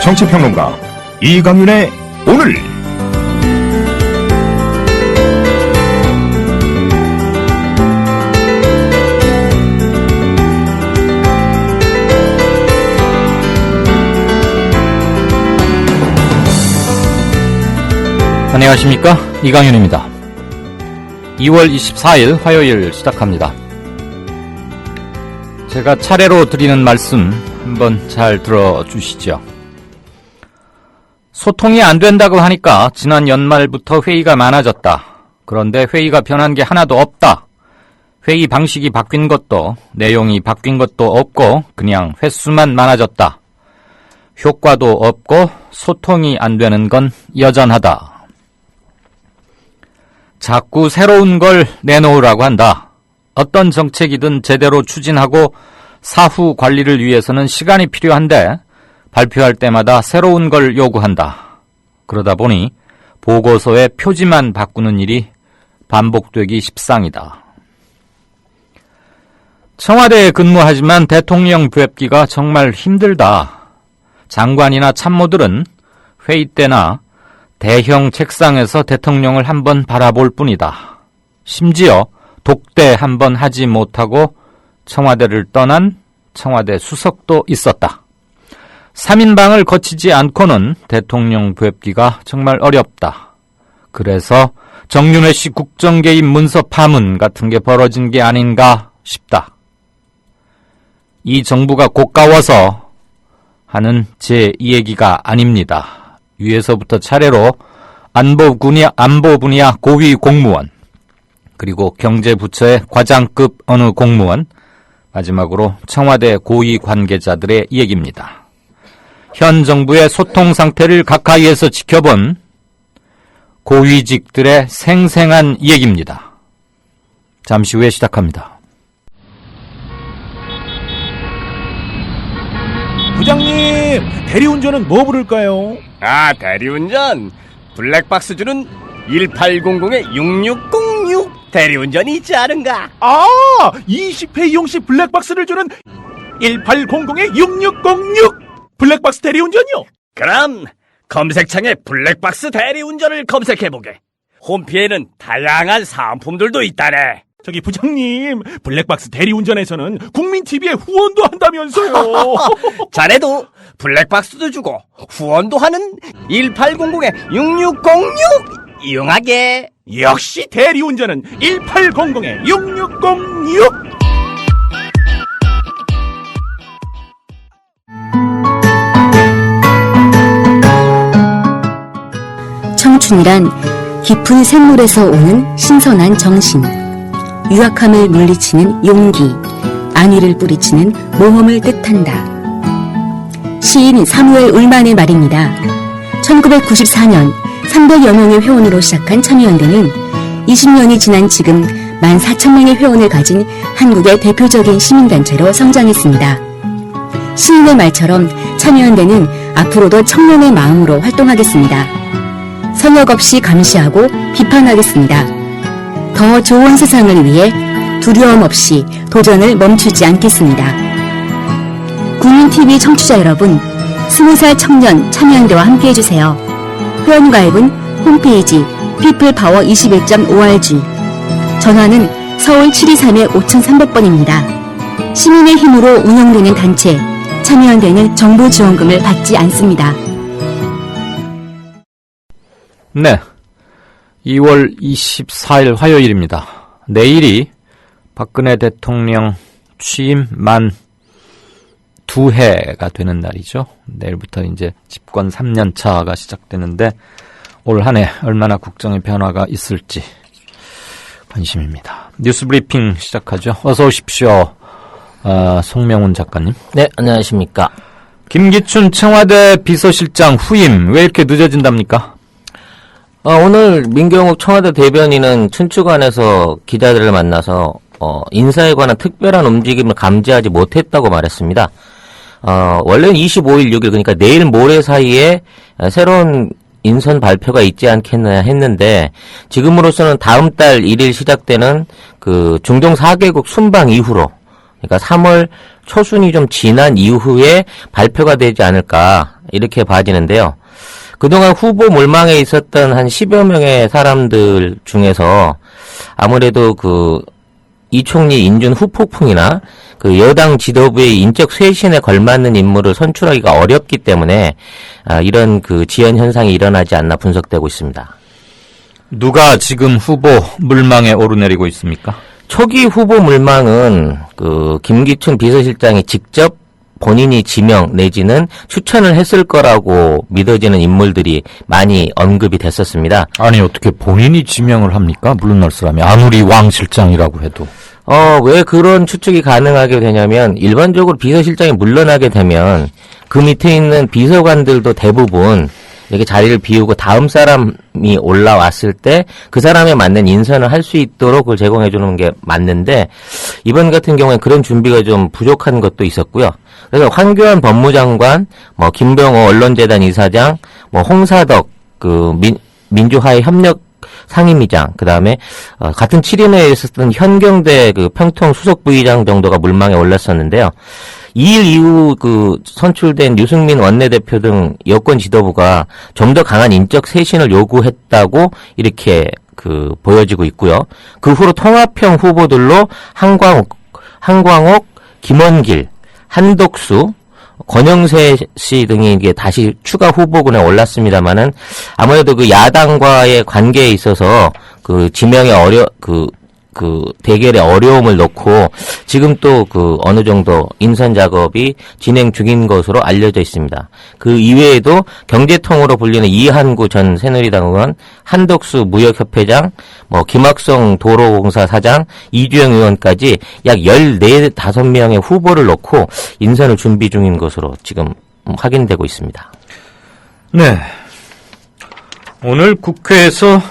정치평론가 이강윤의 오늘. 안녕하십니까, 이강윤입니다. 2월 24일 화요일 시작합니다. 제가 차례로 드리는 말씀 한번 잘 들어주시죠. 소통이 안 된다고 하니까 지난 연말부터 회의가 많아졌다. 그런데 회의가 변한 게 하나도 없다. 회의 방식이 바뀐 것도 내용이 바뀐 것도 없고 그냥 횟수만 많아졌다. 효과도 없고 소통이 안 되는 건 여전하다. 자꾸 새로운 걸 내놓으라고 한다. 어떤 정책이든 제대로 추진하고 사후 관리를 위해서는 시간이 필요한데 발표할 때마다 새로운 걸 요구한다. 그러다 보니 보고서의 표지만 바꾸는 일이 반복되기 십상이다. 청와대에 근무하지만 대통령 뵙기가 정말 힘들다. 장관이나 참모들은 회의 때나 대형 책상에서 대통령을 한번 바라볼 뿐이다. 심지어 독대 한번 하지 못하고 청와대를 떠난 청와대 수석도 있었다. 3인방을 거치지 않고는 대통령 뵙기가 정말 어렵다. 그래서 정윤회 씨 국정개입 문서 파문 같은 게 벌어진 게 아닌가 싶다. 이 정부가 고가워서 하는 제 얘기가 아닙니다. 위에서부터 차례로 안보 분야 고위 공무원, 그리고 경제부처의 과장급 어느 공무원, 마지막으로 청와대 고위 관계자들의 얘기입니다. 현 정부의 소통 상태를 가까이에서 지켜본 고위직들의 생생한 얘기입니다. 잠시 후에 시작합니다. 부장님, 대리운전은 뭐 부를까요? 대리운전 블랙박스 주는 1800-6606 대리운전이 있지 않은가? 20회 이용시 블랙박스를 주는 1800-6606 블랙박스 대리운전이요? 그럼 검색창에 블랙박스 대리운전을 검색해보게. 홈피에는 다양한 상품들도 있다네. 저기 부장님, 블랙박스 대리운전에서는 국민TV에 후원도 한다면서요. 자네도 블랙박스도 주고 후원도 하는 1800-6606 이용하게. 역시 대리운전은 1800-6606. 청춘이란 깊은 샘물에서 오는 신선한 정신, 유약함을 물리치는 용기, 안위를 뿌리치는 모험을 뜻한다. 시인 사무엘 울만의 말입니다. 1994년 300여 명의 회원으로 시작한 참여연대는 20년이 지난 지금 14,000명의 회원을 가진 한국의 대표적인 시민단체로 성장했습니다. 시인의 말처럼 참여연대는 앞으로도 청년의 마음으로 활동하겠습니다. 선역 없이 감시하고 비판하겠습니다. 더 좋은 세상을 위해 두려움 없이 도전을 멈추지 않겠습니다. 국민TV 청취자 여러분, 20살 청년 참여연대와 함께해주세요. 회원가입은 홈페이지 peoplepower21.org, 전화는 서울 723-5300번입니다. 시민의 힘으로 운영되는 단체, 참여연대는 정부 지원금을 받지 않습니다. 네, 2월 24일 화요일입니다. 내일이 박근혜 대통령 취임 만 2해가 되는 날이죠. 내일부터 이제 집권 3년 차가 시작되는데 올 한 해 얼마나 국정의 변화가 있을지 관심입니다. 뉴스 브리핑 시작하죠. 어서 오십시오. 송명훈 작가님. 네, 안녕하십니까. 김기춘 청와대 비서실장 후임 왜 이렇게 늦어진답니까? 오늘 민경욱 청와대 대변인은 춘추관에서 기자들을 만나서 인사에 관한 특별한 움직임을 감지하지 못했다고 말했습니다. 원래는 25일, 6일, 그러니까 내일 모레 사이에 새로운 인선 발표가 있지 않겠나 했는데, 지금으로서는 다음 달 1일 시작되는 그 중동 4개국 순방 이후로 그러니까 3월 초순이 좀 지난 이후에 발표가 되지 않을까 이렇게 봐지는데요. 그동안 후보 몰망에 있었던 한 10여 명의 사람들 중에서 아무래도 이 총리 인준 후폭풍이나 그 여당 지도부의 인적 쇄신에 걸맞는 인물을 선출하기가 어렵기 때문에 이런 그 지연 현상이 일어나지 않나 분석되고 있습니다. 누가 지금 후보 물망에 오르내리고 있습니까? 초기 후보 물망은 김기춘 비서실장이 직접 본인이 지명 내지는 추천을 했을 거라고 믿어지는 인물들이 많이 언급이 됐었습니다. 아니, 어떻게 본인이 지명을 합니까? 물러날 사람이 아무리 왕 실장이라고 해도. 왜 그런 추측이 가능하게 되냐면 일반적으로 비서실장이 물러나게 되면 그 밑에 있는 비서관들도 대부분 이렇게 자리를 비우고 다음 사람이 올라왔을 때 그 사람에 맞는 인선을 할 수 있도록 그걸 제공해 주는 게 맞는데 이번 같은 경우에 그런 준비가 좀 부족한 것도 있었고요. 그래서 황교안 법무장관, 김병호 언론재단 이사장, 홍사덕 민주화의 협력 상임위장, 그 다음에, 같은 7인회에 있었던 현경대 평통 수석 부의장 정도가 물망에 올랐었는데요. 2일 이후 선출된 유승민 원내대표 등 여권 지도부가 좀 더 강한 인적 쇄신을 요구했다고 이렇게 보여지고 있고요. 그 후로 통합형 후보들로 한광옥, 김원길, 한독수, 권영세 씨 등이 이게 다시 추가 후보군에 올랐습니다만은 아무래도 야당과의 관계에 있어서 지명의 대결의 어려움을 놓고 지금 또 어느 정도 인선 작업이 진행 중인 것으로 알려져 있습니다. 그 이외에도 경제통으로 불리는 이한구 전 새누리당 의원, 한덕수 무역협회장, 김학성 도로공사 사장, 이주영 의원까지 약 14-15명의 후보를 놓고 인선을 준비 중인 것으로 지금 확인되고 있습니다. 네. 오늘 국회에서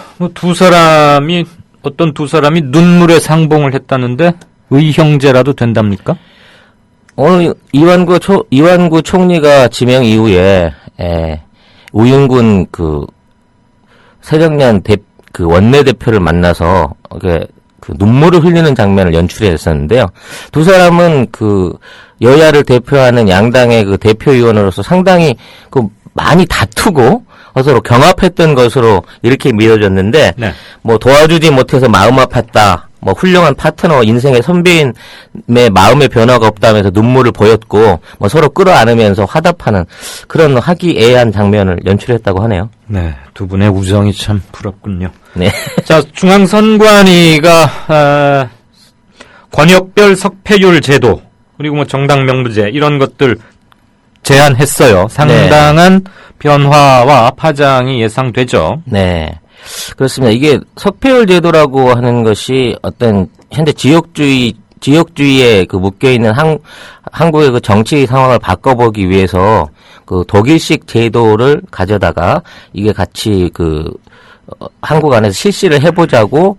어떤 두 사람이 눈물의 상봉을 했다는데 의형제라도 된답니까? 오늘 이완구 총리가 지명 이후에 우윤군 새정년 원내대표를 만나서 눈물을 흘리는 장면을 연출했었는데요. 두 사람은 여야를 대표하는 양당의 대표의원으로서 상당히 많이 다투고 서로 경합했던 것으로 이렇게 믿어졌는데, 네. 도와주지 못해서 마음 아팠다, 훌륭한 파트너, 인생의 선배인의 마음의 변화가 없다면서 눈물을 보였고, 서로 끌어안으면서 화답하는 그런 화기애애한 장면을 연출했다고 하네요. 네. 두 분의 우정이 참 부럽군요. 네. 자, 중앙선관위가, 권역별 석패율 제도, 그리고 정당 명부제, 이런 것들 제안했어요. 상당한 변화와 파장이 예상되죠. 네. 그렇습니다. 이게 석패율 제도라고 하는 것이 어떤 현재 지역주의에 묶여있는 한국의 정치 상황을 바꿔보기 위해서 독일식 제도를 가져다가 이게 같이 한국 안에서 실시를 해보자고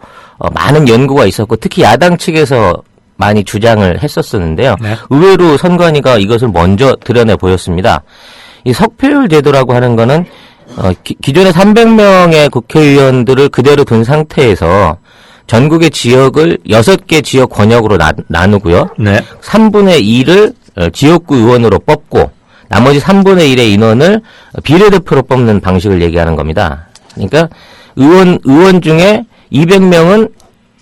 많은 연구가 있었고 특히 야당 측에서 많이 주장을 했었었는데요. 네. 의외로 선관위가 이것을 먼저 드러내 보였습니다. 이 석패율 제도라고 하는 거는 기존의 300명의 국회의원들을 그대로 둔 상태에서 전국의 지역을 6개 지역 권역으로 나누고요. 네. 3분의 2를 지역구 의원으로 뽑고 나머지 3분의 1의 인원을 비례대표로 뽑는 방식을 얘기하는 겁니다. 그러니까 의원 중에 200명은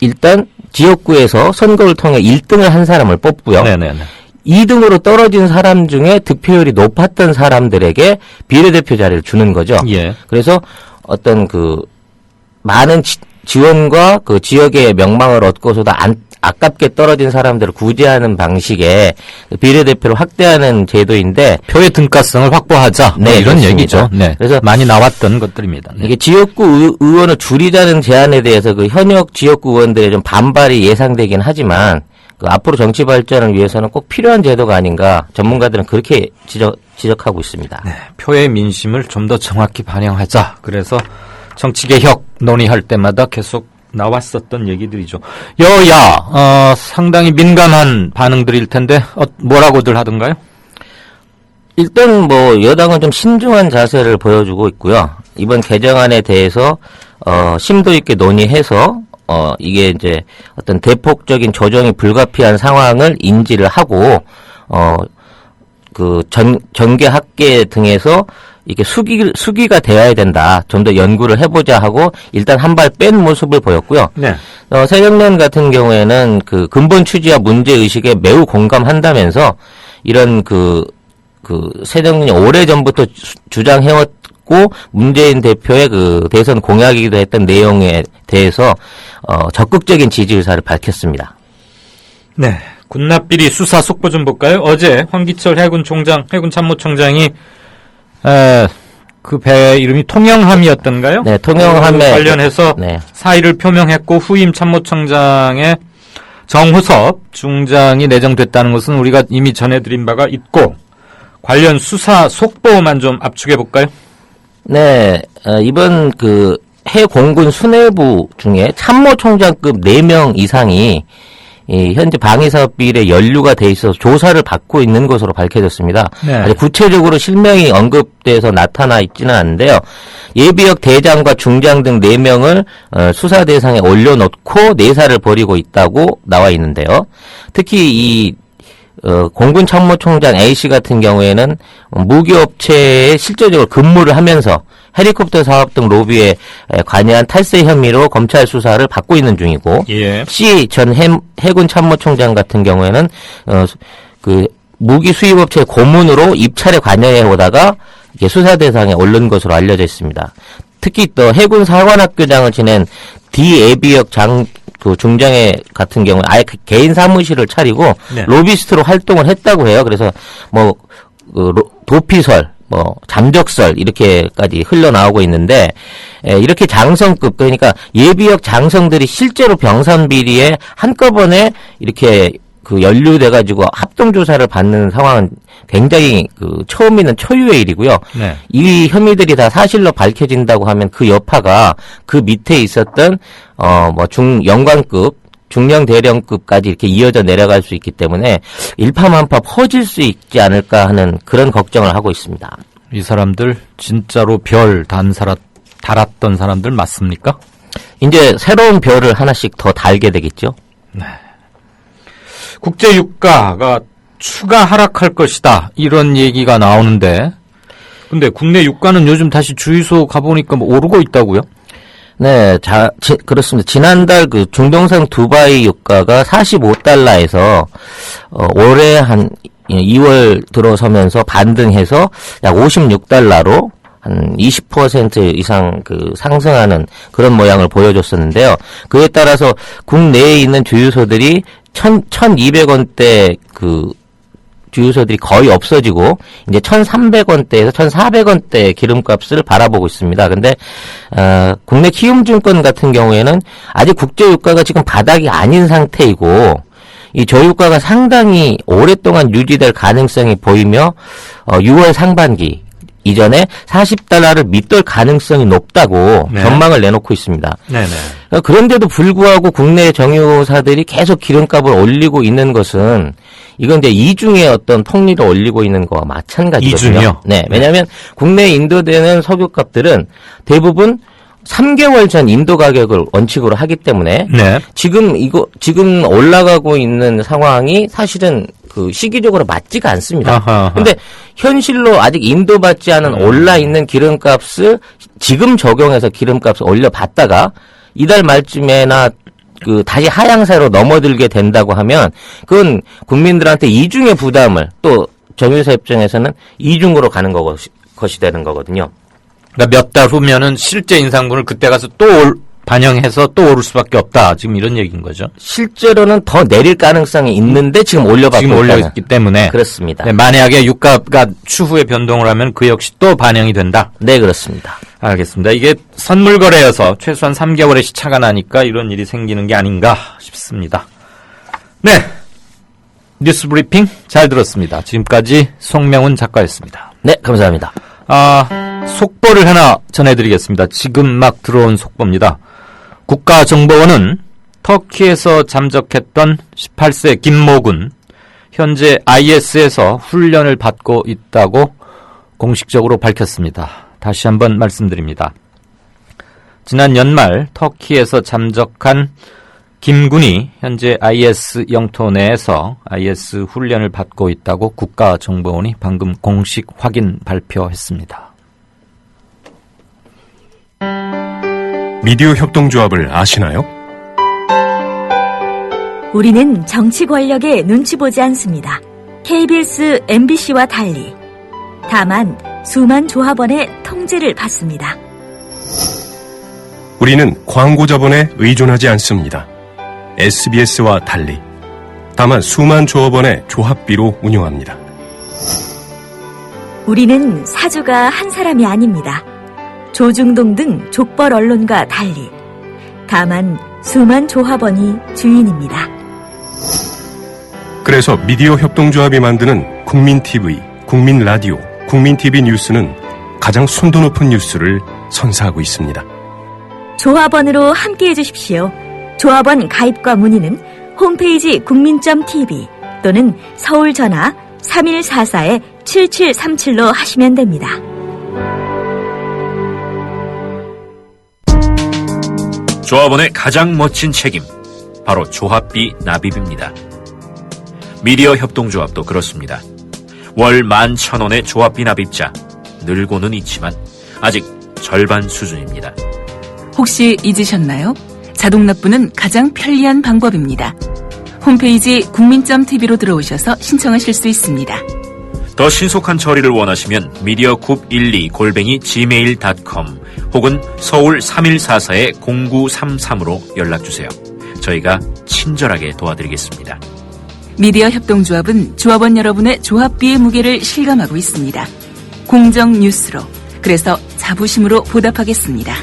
일단 지역구에서 선거를 통해 1등을 한 사람을 뽑고요. 네네네. 2등으로 떨어진 사람 중에 득표율이 높았던 사람들에게 비례대표 자리를 주는 거죠. 예. 그래서 어떤 많은 지원과 지역의 명망을 얻고서도 아깝게 떨어진 사람들을 구제하는 방식의 비례대표를 확대하는 제도인데 표의 등가성을 확보하자. 네, 이런 그렇습니다. 얘기죠. 네. 그래서 많이 나왔던 것들입니다. 네. 이게 지역구 의원을 줄이자는 제안에 대해서 현역 지역구 의원들의 좀 반발이 예상되긴 하지만 앞으로 정치 발전을 위해서는 꼭 필요한 제도가 아닌가 전문가들은 그렇게 지적하고 있습니다. 네, 표의 민심을 좀 더 정확히 반영하자. 그래서 정치개혁 논의할 때마다 계속 나왔었던 얘기들이죠. 여야 상당히 민감한 반응들일 텐데 뭐라고들 하던가요? 일단 여당은 좀 신중한 자세를 보여주고 있고요. 이번 개정안에 대해서 심도 있게 논의해서 이게 이제 어떤 대폭적인 조정이 불가피한 상황을 인지를 하고, 전개 학계 등에서 이게 수기가 되어야 된다. 좀 더 연구를 해보자 하고 일단 한 발 뺀 모습을 보였고요. 네. 새정년 같은 경우에는 그 근본 취지와 문제 의식에 매우 공감한다면서 이런 새정년이 오래전부터 주장해왔고 문재인 대표의 그 대선 공약이기도 했던 내용에 대해서 적극적인 지지 의사를 밝혔습니다. 네. 군납비리 수사 속보 좀 볼까요? 어제 황기철 해군 참모총장이 그 배 이름이 통영함이었던가요? 네, 통영함에 관련해서 네. 사의를 표명했고 후임 참모총장의 정호섭 중장이 내정됐다는 것은 우리가 이미 전해드린 바가 있고 관련 수사 속보만 좀 압축해 볼까요? 네, 이번 해공군 수뇌부 중에 참모총장급 4명 이상이 현재 방위사업비리에 연루가 돼 있어서 조사를 받고 있는 것으로 밝혀졌습니다. 네. 아직 구체적으로 실명이 언급돼서 나타나 있지는 않은데요. 예비역 대장과 중장 등 4명을 수사 대상에 올려놓고 내사를 벌이고 있다고 나와 있는데요. 특히 공군 참모총장 A씨 같은 경우에는 무기업체에 실질적으로 근무를 하면서 헬리콥터 사업 등 로비에 관여한 탈세 혐의로 검찰 수사를 받고 있는 중이고, 예. C 전 해군 참모총장 같은 경우에는 무기 수입업체 고문으로 입찰에 관여해 오다가 이게 수사 대상에 오른 것으로 알려져 있습니다. 특히 또 해군 사관학교장을 지낸 D 예비역 중장의 같은 경우에 아예 개인 사무실을 차리고 네. 로비스트로 활동을 했다고 해요. 그래서 도피설, 잠적설 이렇게까지 흘러나오고 있는데 이렇게 장성급 그러니까 예비역 장성들이 실제로 병선 비리에 한꺼번에 이렇게 연루돼 가지고 합동 조사를 받는 상황은 굉장히 처음 있는 초유의 일이고요. 네. 이 혐의들이 다 사실로 밝혀진다고 하면 그 여파가 그 밑에 있었던 영관급 중령 대령급까지 이렇게 이어져 내려갈 수 있기 때문에 일파만파 퍼질 수 있지 않을까 하는 그런 걱정을 하고 있습니다. 이 사람들 진짜로 별 달았던 사람들 맞습니까? 이제 새로운 별을 하나씩 더 달게 되겠죠. 네. 국제 유가가 추가 하락할 것이다. 이런 얘기가 나오는데 근데 국내 유가는 요즘 다시 주유소 가보니까 오르고 있다고요? 네, 그렇습니다. 지난달 중동산 두바이 유가가 45달러에서 올해 한 2월 들어서면서 반등해서 약 56달러로 한 20% 이상 상승하는 그런 모양을 보여줬었는데요. 그에 따라서 국내에 있는 주유소들이 1,200원대 주유소들이 거의 없어지고 이제 1,300원대에서 1,400원대 기름값을 바라보고 있습니다. 근데 국내 키움증권 같은 경우에는 아직 국제 유가가 지금 바닥이 아닌 상태이고 이 저유가가 상당히 오랫동안 유지될 가능성이 보이며 6월 상반기 이전에 40달러를 밑돌 가능성이 높다고 네. 전망을 내놓고 있습니다. 네네. 그런데도 불구하고 국내 정유사들이 계속 기름값을 올리고 있는 것은 이건 이제 이중의 어떤 폭리를 올리고 있는 거와 마찬가지거든요. 이중이요? 네, 왜냐하면 국내에 인도되는 석유값들은 대부분 3개월 전 인도 가격을 원칙으로 하기 때문에 네. 지금 올라가고 있는 상황이 사실은 시기적으로 맞지가 않습니다. 아하. 근데 현실로 아직 인도받지 않은 올라 있는 기름값을 지금 적용해서 기름값을 올려봤다가 이달 말쯤에나 다시 하향세로 넘어들게 된다고 하면 그건 국민들한테 이중의 부담을 또 정유사 입장에서는 이중으로 가는 것이 되는 거거든요. 그러니까 몇 달 후면은 실제 인상분을 그때 가서 또 반영해서 또 오를 수밖에 없다. 지금 이런 얘기인 거죠. 실제로는 더 내릴 가능성이 있는데 지금 올려받고 지금 올려있기 때문에. 그렇습니다. 네, 만약에 유가가 추후에 변동을 하면 그 역시 또 반영이 된다. 네, 그렇습니다. 알겠습니다. 이게 선물 거래여서 최소한 3개월의 시차가 나니까 이런 일이 생기는 게 아닌가 싶습니다. 네. 뉴스 브리핑 잘 들었습니다. 지금까지 송명훈 작가였습니다. 네, 감사합니다. 속보를 하나 전해드리겠습니다. 지금 막 들어온 속보입니다. 국가정보원은 터키에서 잠적했던 18세 김모군, 현재 IS에서 훈련을 받고 있다고 공식적으로 밝혔습니다. 다시 한번 말씀드립니다. 지난 연말 터키에서 잠적한 김군이 현재 IS 영토 내에서 IS 훈련을 받고 있다고 국가정보원이 방금 공식 확인 발표했습니다. 미디어 협동조합을 아시나요? 우리는 정치 권력에 눈치 보지 않습니다. KBS, MBC와 달리. 다만 수만 조합원의 통제를 받습니다. 우리는 광고 자본에 의존하지 않습니다. SBS와 달리. 다만 수만 조합원의 조합비로 운영합니다. 우리는 사주가 한 사람이 아닙니다. 조중동 등 족벌 언론과 달리. 다만 수만 조합원이 주인입니다. 그래서 미디어 협동조합이 만드는 국민TV, 국민라디오, 국민TV 뉴스는 가장 순도 높은 뉴스를 선사하고 있습니다. 조합원으로 함께해 주십시오. 조합원 가입과 문의는 홈페이지 국민.tv 또는 서울 전화 3144-7737로 하시면 됩니다. 조합원의 가장 멋진 책임, 바로 조합비 납입입니다. 미디어 협동조합도 그렇습니다. 월 11,000원의 조합비 납입자, 늘고는 있지만 아직 절반 수준입니다. 혹시 잊으셨나요? 자동 납부는 가장 편리한 방법입니다. 홈페이지 국민.tv로 들어오셔서 신청하실 수 있습니다. 더 신속한 처리를 원하시면 mediacoup12@gmail.com 혹은 서울 3144-0933으로 연락주세요. 저희가 친절하게 도와드리겠습니다. 미디어 협동조합은 조합원 여러분의 조합비의 무게를 실감하고 있습니다. 공정 뉴스로, 그래서 자부심으로 보답하겠습니다.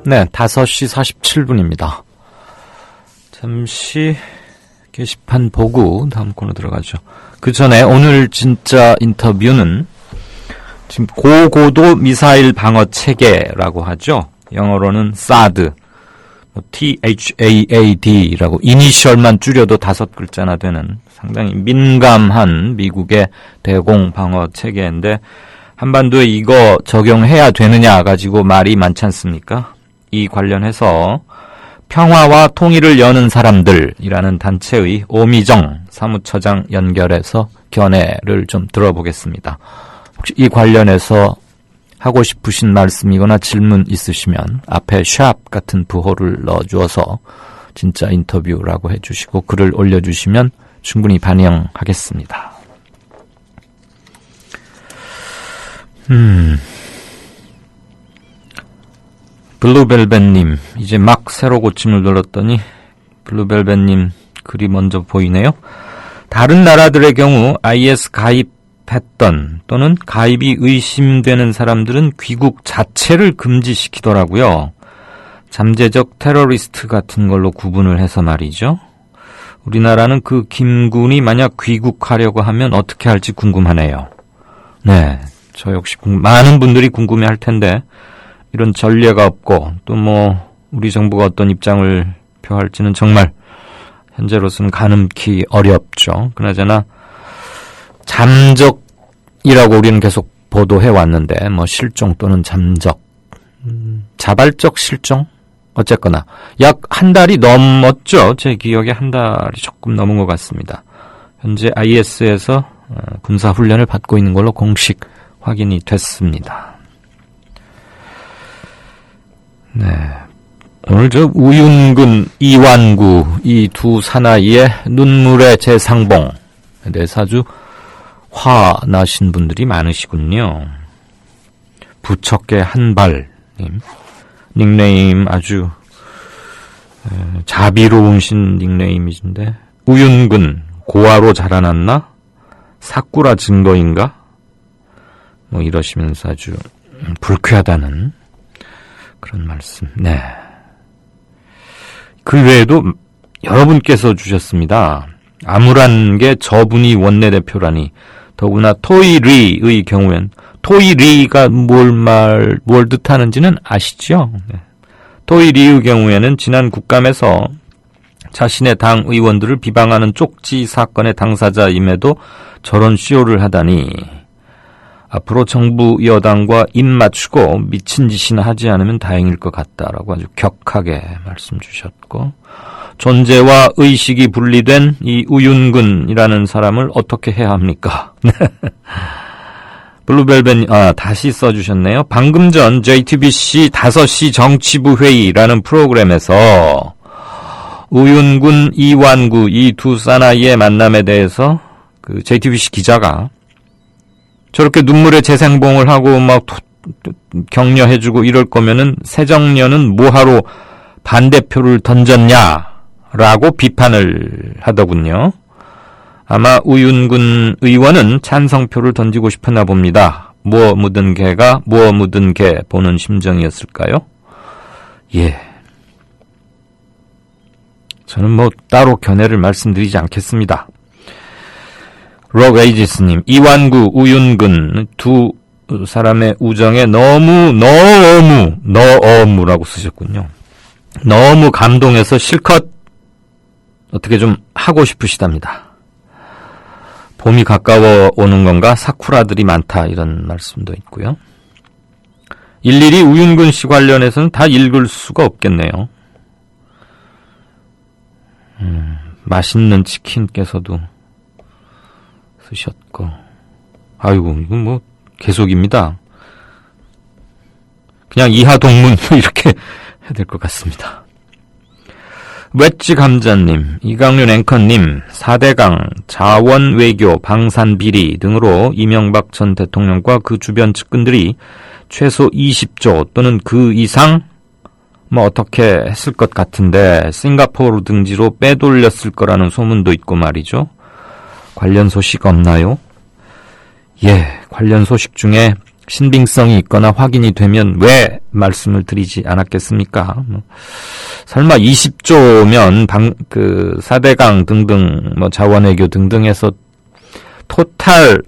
네, 5시 47분입니다. 잠시 게시판 보고 다음 코너 들어가죠. 그 전에 오늘 진짜 인터뷰는 지금 고고도 미사일 방어 체계라고 하죠. 영어로는 사드, THAAD라고 이니셜만 줄여도 5글자나 되는 상당히 민감한 미국의 대공 방어 체계인데 한반도에 이거 적용해야 되느냐 가지고 말이 많지 않습니까? 이 관련해서 평화와 통일을 여는 사람들이라는 단체의 오미정 사무처장 연결해서 견해를 좀 들어보겠습니다. 혹시 이 관련해서 하고 싶으신 말씀이거나 질문 있으시면 앞에 샵 같은 부호를 넣어주어서 진짜 인터뷰라고 해주시고 글을 올려주시면 충분히 반영하겠습니다. 블루벨벳님, 이제 막 새로 고침을 눌렀더니 블루벨벳님 글이 먼저 보이네요. 다른 나라들의 경우 IS 가입했던 또는 가입이 의심되는 사람들은 귀국 자체를 금지시키더라고요. 잠재적 테러리스트 같은 걸로 구분을 해서 말이죠. 우리나라는 그 김군이 만약 귀국하려고 하면 어떻게 할지 궁금하네요. 네, 저 역시 많은 분들이 궁금해할 텐데 이런 전례가 없고 또 우리 정부가 어떤 입장을 표할지는 정말 현재로서는 가늠키 어렵죠. 그나저나 잠적이라고 우리는 계속 보도해 왔는데 실종 또는 잠적, 자발적 실종? 어쨌거나 약 한 달이 넘었죠. 제 기억에 한 달이 조금 넘은 것 같습니다. 현재 IS에서 군사훈련을 받고 있는 걸로 공식 확인이 됐습니다. 네, 오늘 우윤근, 이완구 이 두 사나이의 눈물의 재상봉에 대해서 아주 화나신 분들이 많으시군요. 부척의 한발님 닉네임 아주 자비로우신 닉네임이신데 우윤근 고아로 자라났나? 사쿠라 증거인가? 이러시면서 아주 불쾌하다는 그런 말씀. 네. 그 외에도 여러분께서 주셨습니다. 암울한 게 저분이 원내대표라니. 더구나 토이리의 경우엔 토이리가 뭘 뜻하는지는 아시죠? 네. 토이리의 경우에는 지난 국감에서 자신의 당 의원들을 비방하는 쪽지 사건의 당사자임에도 저런 쇼를 하다니 앞으로 정부 여당과 입 맞추고 미친 짓이나 하지 않으면 다행일 것 같다라고 아주 격하게 말씀 주셨고, 존재와 의식이 분리된 이 우윤근이라는 사람을 어떻게 해야 합니까? 블루벨벳, 다시 써주셨네요. 방금 전 JTBC 5시 정치부 회의라는 프로그램에서 우윤근, 이완구 이 두 사나이의 만남에 대해서 그 JTBC 기자가 저렇게 눈물의 재생봉을 하고 막 격려해주고 이럴 거면은 새정년은 뭐하러 반대표를 던졌냐라고 비판을 하더군요. 아마 우윤근 의원은 찬성표를 던지고 싶었나 봅니다. 뭐 묻은 개가 뭐 묻은 개 보는 심정이었을까요? 예. 저는 뭐 따로 견해를 말씀드리지 않겠습니다. 록 에이지스님, 이완구, 우윤근 두 사람의 우정에 너무라고 쓰셨군요. 너무 감동해서 실컷 어떻게 좀 하고 싶으시답니다. 봄이 가까워 오는 건가? 사쿠라들이 많다. 이런 말씀도 있고요. 일일이 우윤근 씨 관련해서는 다 읽을 수가 없겠네요. 맛있는 치킨께서도 쓰셨고, 아이고, 이건 뭐 계속입니다. 그냥 이하동문 이렇게 해야 될 것 같습니다. 웨지 감자님, 이강윤 앵커님, 4대강, 자원 외교, 방산 비리 등으로 이명박 전 대통령과 그 주변 측근들이 최소 20조 또는 그 이상 뭐 어떻게 했을 것 같은데 싱가포르 등지로 빼돌렸을 거라는 소문도 있고 말이죠. 관련 소식 없나요? 예, 관련 소식 중에 신빙성이 있거나 확인이 되면 왜 말씀을 드리지 않았겠습니까? 설마 20조면 4대강 등등 뭐 자원외교 등등해서 토탈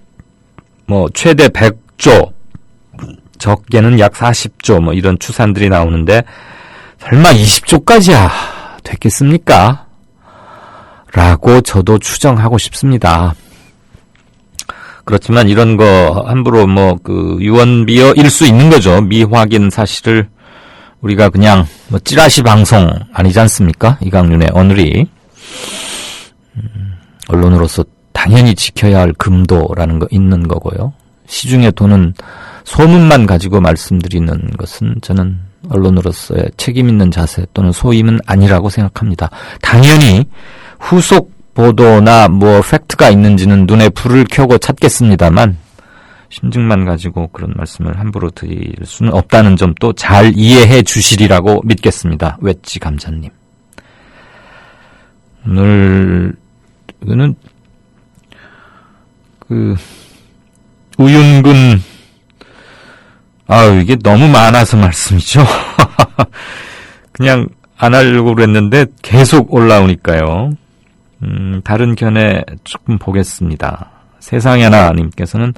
뭐 최대 100조, 적게는 약 40조 뭐 이런 추산들이 나오는데 설마 20조까지야 됐겠습니까? 라고 저도 추정하고 싶습니다. 그렇지만 이런 거 함부로 뭐 유언비어일 수 있는 거죠. 미확인 사실을 우리가 그냥 뭐 찌라시 방송 아니지 않습니까? 이강윤의 오늘이 언론으로서 당연히 지켜야 할 금도라는 거 있는 거고요. 시중에 도는 소문만 가지고 말씀드리는 것은 저는 언론으로서의 책임 있는 자세 또는 소임은 아니라고 생각합니다. 당연히 후속 보도나 뭐 팩트가 있는지는 눈에 불을 켜고 찾겠습니다만 심증만 가지고 그런 말씀을 함부로 드릴 수는 없다는 점도 잘 이해해 주시리라고 믿겠습니다. 웨지 감자님. 오늘 이거는 우윤근 이게 너무 많아서 말씀이죠. 그냥 안 하려고 그랬는데 계속 올라오니까요. 다른 견해 조금 보겠습니다. 세상에나 님께서는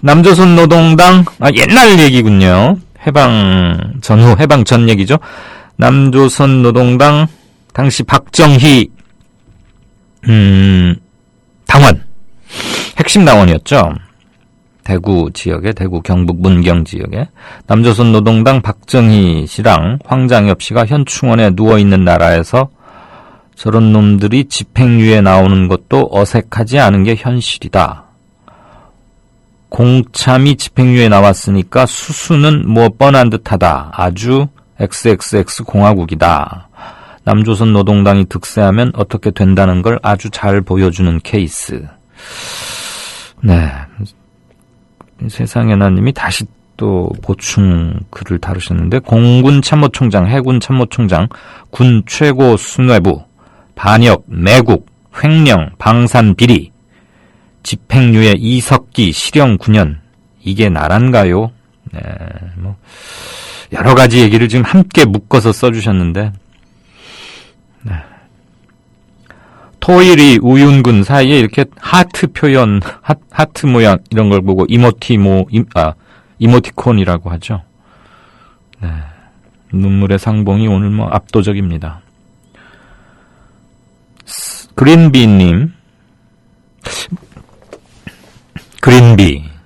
남조선 노동당 옛날 얘기군요. 해방 전 얘기죠. 남조선 노동당 당시 박정희 당원 핵심 당원이었죠. 대구 지역에, 대구 경북 문경 지역에 남조선 노동당 박정희 씨랑 황장엽 씨가 현충원에 누워있는 나라에서 저런 놈들이 집행유예 나오는 것도 어색하지 않은 게 현실이다. 공참이 집행유예 나왔으니까 수수는 뭐 뻔한 듯하다. 아주 XXX 공화국이다. 남조선 노동당이 득세하면 어떻게 된다는 걸 아주 잘 보여주는 케이스. 네. 세상에나 님이 다시 또 보충 글을 다루셨는데, 공군 참모총장, 해군 참모총장, 군 최고 수뇌부, 반역, 매국, 횡령, 방산 비리, 집행유예 이석기, 실형 9년. 이게 나란가요? 네, 뭐 여러 가지 얘기를 지금 함께 묶어서 써주셨는데, 네. 토일이 우윤근 사이에 이렇게 하트 표현, 하트 모양 이런 걸 보고 이모티콘이라고 하죠. 네. 눈물의 상봉이 오늘 뭐 압도적입니다. 그린비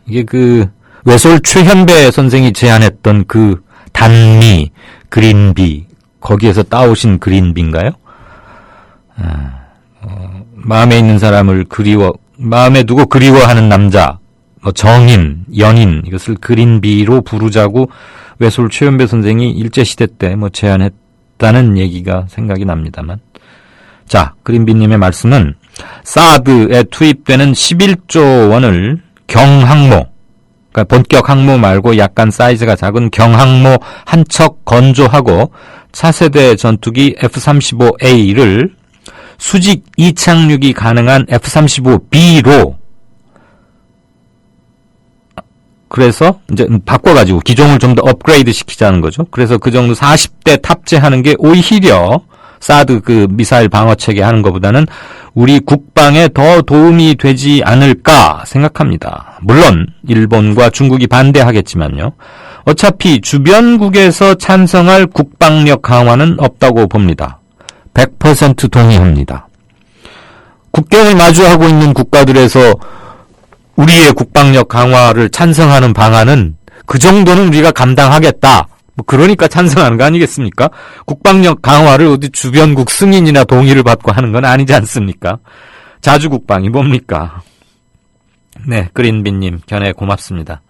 이게 그 외솔 최현배 선생이 제안했던 그 단미, 그린비, 거기에서 따오신 그린비인가요? 마음에 있는 사람을 마음에 두고 그리워하는 남자, 정인, 연인, 이것을 그린비로 부르자고 외솔 최현배 선생이 일제시대 때 제안했다는 얘기가 생각이 납니다만. 자, 그린비님의 말씀은 사드에 투입되는 11조 원을 경항모, 그러니까 본격 항모 말고 약간 사이즈가 작은 경항모 한 척 건조하고 차세대 전투기 F-35A를 수직 이착륙이 가능한 F-35B로 그래서 이제 바꿔가지고 기종을 좀 더 업그레이드 시키자는 거죠. 그래서 그 정도 40대 탑재하는 게 오히려 사드 그 미사일 방어 체계 하는 것보다는 우리 국방에 더 도움이 되지 않을까 생각합니다. 물론 일본과 중국이 반대하겠지만요. 어차피 주변국에서 찬성할 국방력 강화는 없다고 봅니다. 100% 동의합니다. 국경을 마주하고 있는 국가들에서 우리의 국방력 강화를 찬성하는 방안은 그 정도는 우리가 감당하겠다. 그러니까 찬성하는 거 아니겠습니까? 국방력 강화를 어디 주변국 승인이나 동의를 받고 하는 건 아니지 않습니까? 자주국방이 뭡니까? 네, 그린비님 견해 고맙습니다.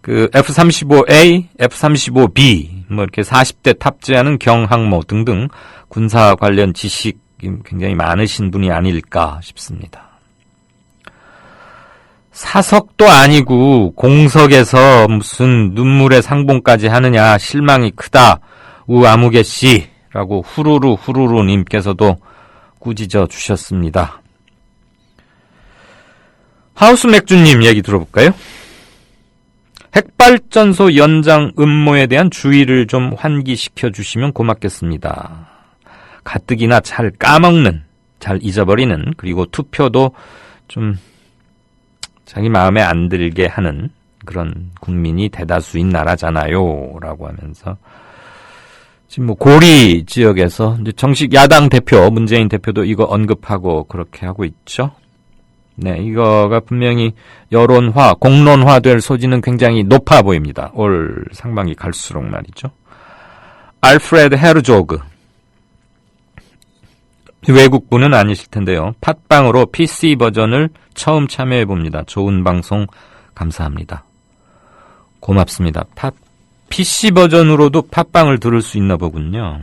그 F-35A, F-35B 이렇게 40대 탑재하는 경항모 등등 군사 관련 지식이 굉장히 많으신 분이 아닐까 싶습니다. 사석도 아니고 공석에서 무슨 눈물의 상봉까지 하느냐 실망이 크다 우아무개 씨라고 후루루 님께서도 꾸짖어 주셨습니다. 하우스 맥주님 얘기 들어볼까요? 핵발전소 연장 음모에 대한 주의를 좀 환기시켜 주시면 고맙겠습니다. 가뜩이나 잘 까먹는, 잘 잊어버리는, 그리고 투표도 좀 자기 마음에 안 들게 하는 그런 국민이 대다수인 나라잖아요. 라고 하면서 지금 고리 지역에서 이제 정식 야당 대표, 문재인 대표도 이거 언급하고 그렇게 하고 있죠. 네, 이거가 분명히 여론화, 공론화 될 소지는 굉장히 높아 보입니다. 올 상반기 갈수록 말이죠. 알프레드 헤르조그. 외국분은 아니실 텐데요. 팟빵으로 PC 버전을 처음 참여해 봅니다. 좋은 방송 감사합니다. 고맙습니다. PC 버전으로도 팟빵을 들을 수 있나 보군요.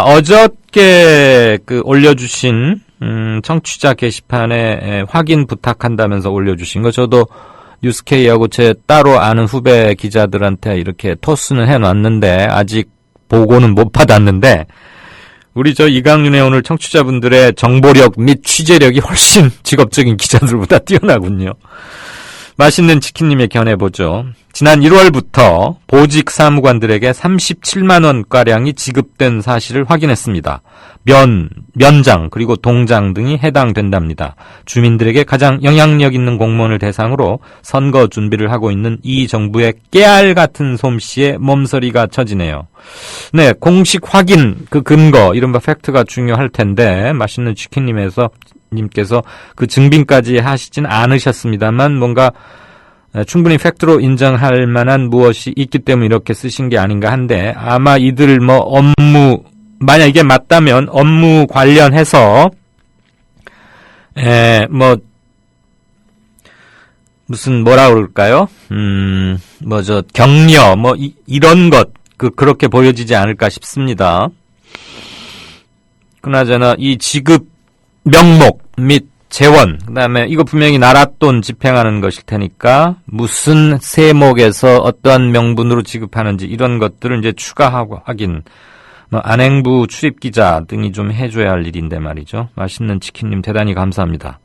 어저께 올려주신 청취자 게시판에 확인 부탁한다면서 올려주신 거 저도 뉴스케이하고 제 따로 아는 후배 기자들한테 이렇게 토스는 해놨는데 아직 보고는 못 받았는데 우리 이강윤의 오늘 청취자분들의 정보력 및 취재력이 훨씬 직업적인 기자들보다 뛰어나군요. 맛있는 치킨님의 견해보죠. 지난 1월부터 보직 사무관들에게 37만 원가량이 지급된 사실을 확인했습니다. 면장 그리고 동장 등이 해당된답니다. 주민들에게 가장 영향력 있는 공무원을 대상으로 선거 준비를 하고 있는 이 정부의 깨알 같은 솜씨에 몸서리가 쳐지네요. 네, 공식 확인 그 근거 이른바 팩트가 중요할 텐데 맛있는 치킨님께서 그 증빙까지 하시진 않으셨습니다만 뭔가 충분히 팩트로 인정할 만한 무엇이 있기 때문에 이렇게 쓰신 게 아닌가 한데 아마 이들 업무 만약 이게 맞다면 업무 관련해서 무슨 뭐라 그럴까요? 격려 이런 것 그렇게 보여지지 않을까 싶습니다. 그나저나 이 지급 명목 및 재원, 그 다음에 이거 분명히 나랏돈 집행하는 것일 테니까 무슨 세목에서 어떠한 명분으로 지급하는지 이런 것들을 이제 추가하고 확인, 안행부 출입기자 등이 좀 해줘야 할 일인데 말이죠. 맛있는 치킨님 대단히 감사합니다.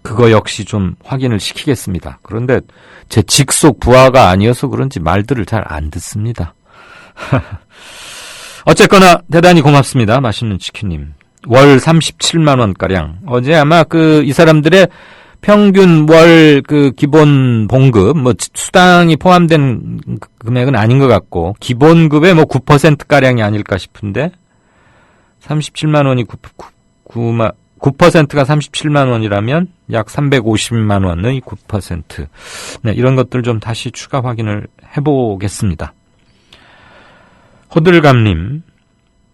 그거 역시 좀 확인을 시키겠습니다. 그런데 제 직속 부하가 아니어서 그런지 말들을 잘 안 듣습니다. 어쨌거나 대단히 고맙습니다. 맛있는 치킨님. 월 37만 원가량. 어제 아마 이 사람들의 평균 월 기본 봉급, 수당이 포함된 금액은 아닌 것 같고, 기본급의 9%가량이 아닐까 싶은데, 37만 원이 9%가 37만 원이라면 약 350만 원의 9%. 네, 이런 것들 좀 다시 추가 확인을 해보겠습니다. 호들갑님,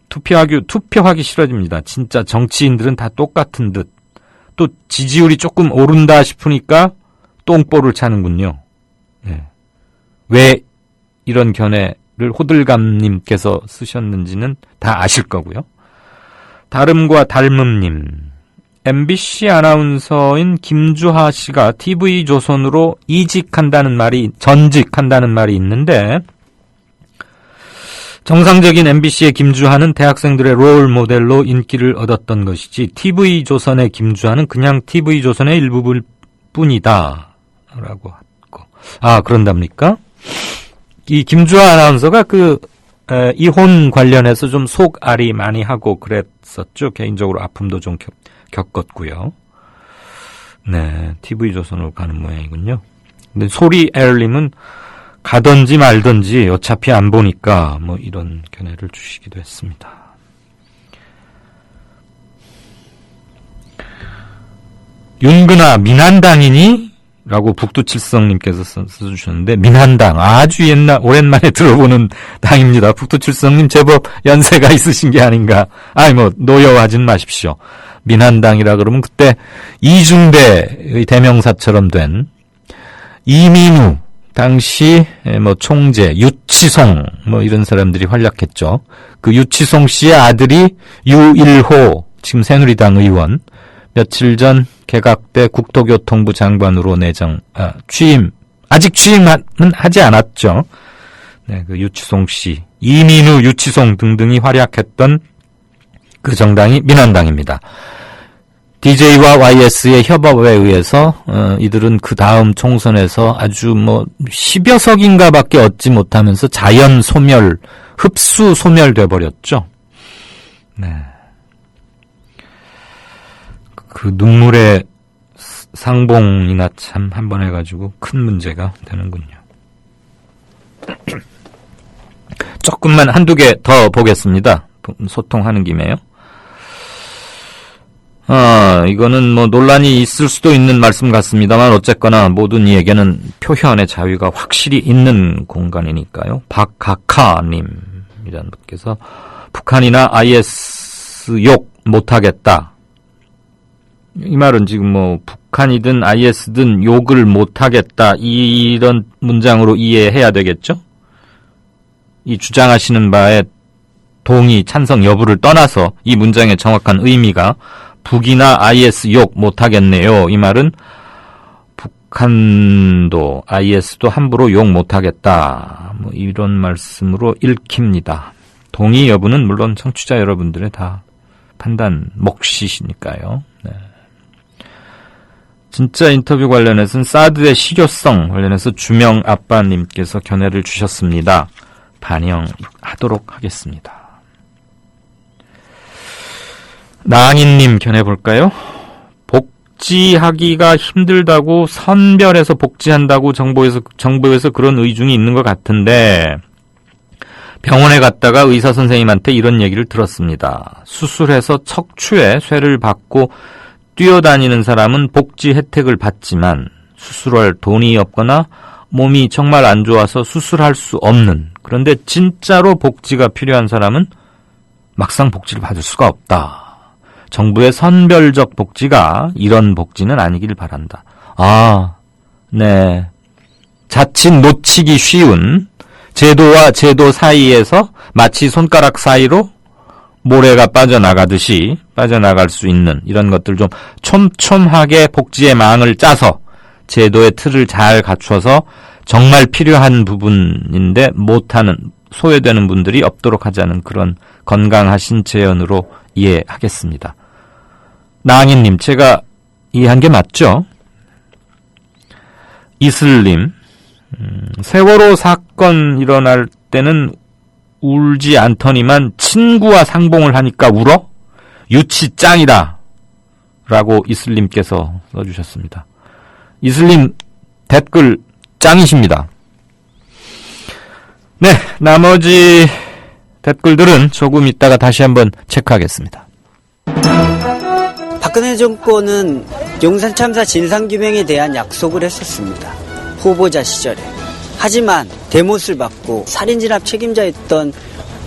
투표하기 싫어집니다. 진짜 정치인들은 다 똑같은 듯. 또 지지율이 조금 오른다 싶으니까 똥볼을 차는군요. 네. 왜 이런 견해를 호들갑님께서 쓰셨는지는 다 아실 거고요. 다름과 닮음님, MBC 아나운서인 김주하 씨가 TV조선으로 전직한다는 말이 있는데, 정상적인 MBC의 김주하는 대학생들의 롤 모델로 인기를 얻었던 것이지 TV조선의 김주하는 그냥 TV조선의 일부분 뿐이다 라고 하고. 아, 그런답니까? 이 김주하 아나운서가 이혼 관련해서 좀 속앓이 많이 하고 그랬었죠. 개인적으로 아픔도 좀 겪었고요. 네, TV조선으로 가는 모양이군요. 근데 소리 엘님은 가든지 말든지 어차피 안 보니까 뭐 이런 견해를 주시기도 했습니다. 윤근아, 민한당이니? 라고 북두칠성님께서 써주셨는데, 민한당, 아주 오랜만에 들어보는 당입니다. 북두칠성님 제법 연세가 있으신 게 아닌가. 노여워하진 마십시오. 민한당이라 그러면 그때 이중대의 대명사처럼 된 이민우, 당시 총재, 유치송, 이런 사람들이 활약했죠. 그 유치송 씨의 아들이 유일호, 지금 새누리당 의원, 며칠 전 개각돼 국토교통부 장관으로 취임, 아직 취임은 하지 않았죠. 네, 그 유치송 씨, 이민우, 유치송 등등이 활약했던 그 정당이 민한당입니다. DJ와 YS의 협업에 의해서 이들은 그 다음 총선에서 아주 10여 석인가 밖에 얻지 못하면서 자연 소멸, 흡수 소멸돼 버렸죠. 네. 그 눈물의 상봉이나 참 한번 해가지고 큰 문제가 되는군요. 조금만 한두 개 더 보겠습니다. 소통하는 김에요. 이거는 논란이 있을 수도 있는 말씀 같습니다만 어쨌거나 모든 이에게는 표현의 자유가 확실히 있는 공간이니까요. 박카카님이라는 분께서 북한이나 IS 욕 못하겠다. 이 말은 지금 북한이든 IS든 욕을 못하겠다 이런 문장으로 이해해야 되겠죠? 이 주장하시는 바에 동의, 찬성 여부를 떠나서 이 문장의 정확한 의미가 북이나 IS 욕 못하겠네요. 이 말은 북한도 IS도 함부로 욕 못하겠다. 이런 말씀으로 읽힙니다. 동의 여부는 물론 청취자 여러분들의 다 판단 몫이시니까요. 네. 진짜 인터뷰 관련해서는 사드의 실효성 관련해서 주명 아빠님께서 견해를 주셨습니다. 반영하도록 하겠습니다. 나항인님 견해 볼까요? 복지하기가 힘들다고 선별해서 복지한다고 정부에서 그런 의중이 있는 것 같은데 병원에 갔다가 의사 선생님한테 이런 얘기를 들었습니다. 수술해서 척추에 쇠를 받고 뛰어다니는 사람은 복지 혜택을 받지만 수술할 돈이 없거나 몸이 정말 안 좋아서 수술할 수 없는, 그런데 진짜로 복지가 필요한 사람은 막상 복지를 받을 수가 없다. 정부의 선별적 복지가 이런 복지는 아니길 바란다. 네. 자칫 놓치기 쉬운 제도와 제도 사이에서 마치 손가락 사이로 모래가 빠져나가듯이 빠져나갈 수 있는 이런 것들 좀 촘촘하게 복지의 망을 짜서 제도의 틀을 잘 갖춰서 정말 필요한 부분인데 못하는, 소외되는 분들이 없도록 하자는 그런 건강하신 제언으로 이해하겠습니다. 나항인님, 제가 이해한 게 맞죠? 이슬님, 세월호 사건 일어날 때는 울지 않더니만 친구와 상봉을 하니까 울어? 유치 짱이다. 라고 이슬님께서 써주셨습니다. 이슬님 댓글 짱이십니다. 네, 나머지 댓글들은 조금 있다가 다시 한번 체크하겠습니다. 박근혜 정권은 용산 참사 진상규명에 대한 약속을 했었습니다. 후보자 시절에. 하지만 대못을 받고 살인진압 책임자였던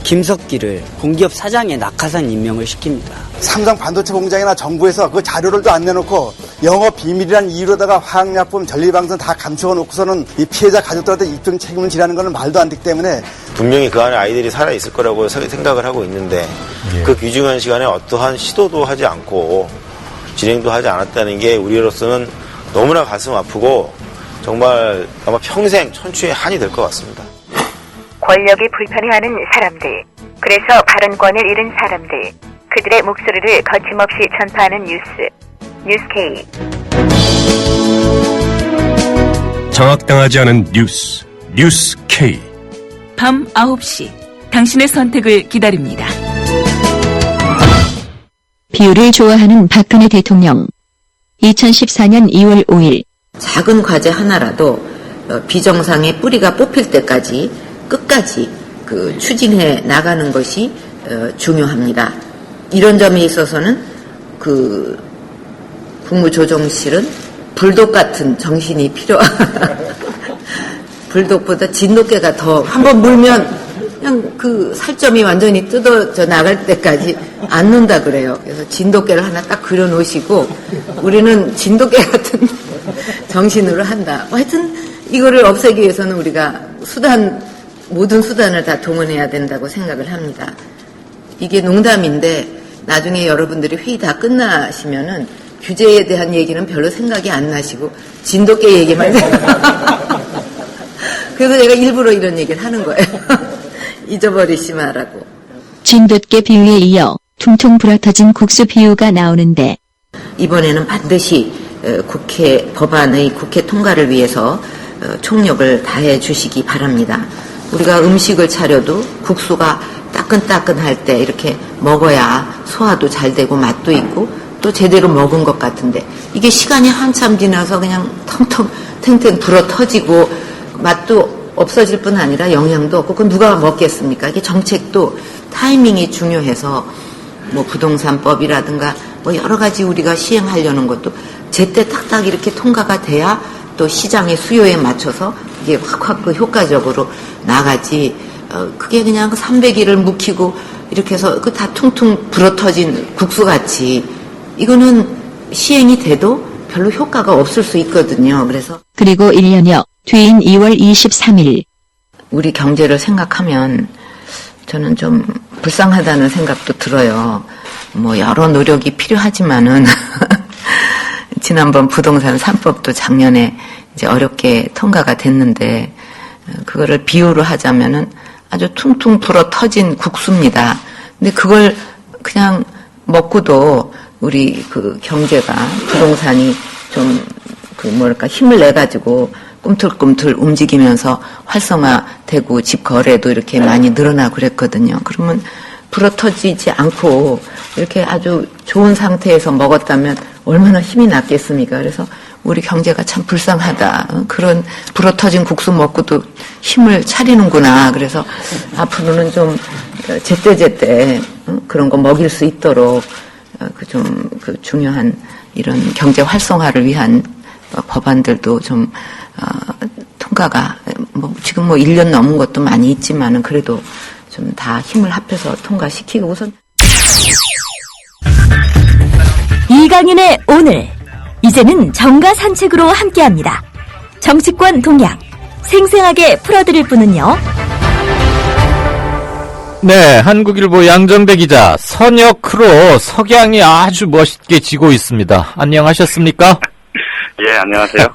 김석기를 공기업 사장에 낙하산 임명을 시킵니다. 삼성 반도체 공장이나 정부에서 그 자료를 또 안 내놓고 영업 비밀이란 이유로다가 화학약품, 전리방송 다 감추어 놓고서는 이 피해자 가족들한테 입증 책임을 지라는 것은 말도 안 되기 때문에 분명히 그 안에 아이들이 살아있을 거라고 생각을 하고 있는데 그 귀중한 시간에 어떠한 시도도 하지 않고 진행도 하지 않았다는 게 우리로서는 너무나 가슴 아프고 정말 아마 평생 천추의 한이 될 것 같습니다. 권력이 불편해하는 사람들, 그래서 발언권을 잃은 사람들, 그들의 목소리를 거침없이 전파하는 뉴스K. 장악당하지 않은 뉴스 K. 밤 9시 당신의 선택을 기다립니다. 비유를 좋아하는 박근혜 대통령. 2014년 2월 5일. 작은 과제 하나라도 비정상의 뿌리가 뽑힐 때까지 끝까지 추진해 나가는 것이 중요합니다. 이런 점에 있어서는 국무조정실은 불독 같은 정신이 불독보다 진돗개가 더 한번 물면 그냥 살점이 완전히 뜯어져 나갈 때까지 안 논다 그래요. 그래서 진돗개를 하나 딱 그려놓으시고 우리는 진돗개 같은 정신으로 한다. 하여튼 이거를 없애기 위해서는 우리가 모든 수단을 다 동원해야 된다고 생각을 합니다. 이게 농담인데 나중에 여러분들이 회의 다 끝나시면은 규제에 대한 얘기는 별로 생각이 안 나시고 진돗개 얘기만 그래서 제가 일부러 이런 얘기를 하는 거예요. 잊어버리지 말라고. 진돗개 비유에 이어 퉁퉁 불어터진 국수 비유가 나오는데 이번에는 반드시 법안의 국회 통과를 위해서 총력을 다해 주시기 바랍니다. 우리가 음식을 차려도 국수가 따끈따끈할 때 이렇게 먹어야 소화도 잘 되고 맛도 있고 또 제대로 먹은 것 같은데 이게 시간이 한참 지나서 그냥 탱탱 불어 터지고 맛도 없어질 뿐 아니라 영양도 없고 그건 누가 먹겠습니까? 이게 정책도 타이밍이 중요해서 뭐 부동산법이라든가 뭐 여러 가지 우리가 시행하려는 것도 제때 딱딱 이렇게 통과가 돼야 또 시장의 수요에 맞춰서 이게 확확 효과적으로 나가지. 그게 그냥 300일을 묵히고 이렇게 해서 다 퉁퉁 불어터진 국수같이 이거는 시행이 돼도 별로 효과가 없을 수 있거든요. 그리고 1년여 뒤인 2월 23일 우리 경제를 생각하면 저는 좀 불쌍하다는 생각도 들어요. 뭐 여러 노력이 필요하지만은 지난번 부동산 3법도 작년에 이제 어렵게 통과가 됐는데 그거를 비유로 하자면은 아주 퉁퉁 불어 터진 국수입니다. 근데 그걸 그냥 먹고도 우리 경제가 부동산이 좀 힘을 내 가지고 꿈틀꿈틀 움직이면서 활성화되고 집 거래도 이렇게 많이 늘어나고 그랬거든요. 그러면 불어 터지지 않고 이렇게 아주 좋은 상태에서 먹었다면 얼마나 힘이 났겠습니까? 그래서 우리 경제가 참 불쌍하다. 그런 불어 터진 국수 먹고도 힘을 차리는구나. 그래서 앞으로는 좀 제때제때 그런 거 먹일 수 있도록 중요한 이런 경제 활성화를 위한 법안들도 좀 통과가 지금 1년 넘은 것도 많이 있지만은 그래도 좀 다 힘을 합해서 통과시키고 우선 이강윤의 오늘 이제는 정가 산책으로 함께합니다. 정치권 동향 생생하게 풀어드릴 분은요. 네, 한국일보 양정배 기자 선역으로 석양이 아주 멋있게 지고 있습니다. 안녕하셨습니까? 예, 안녕하세요.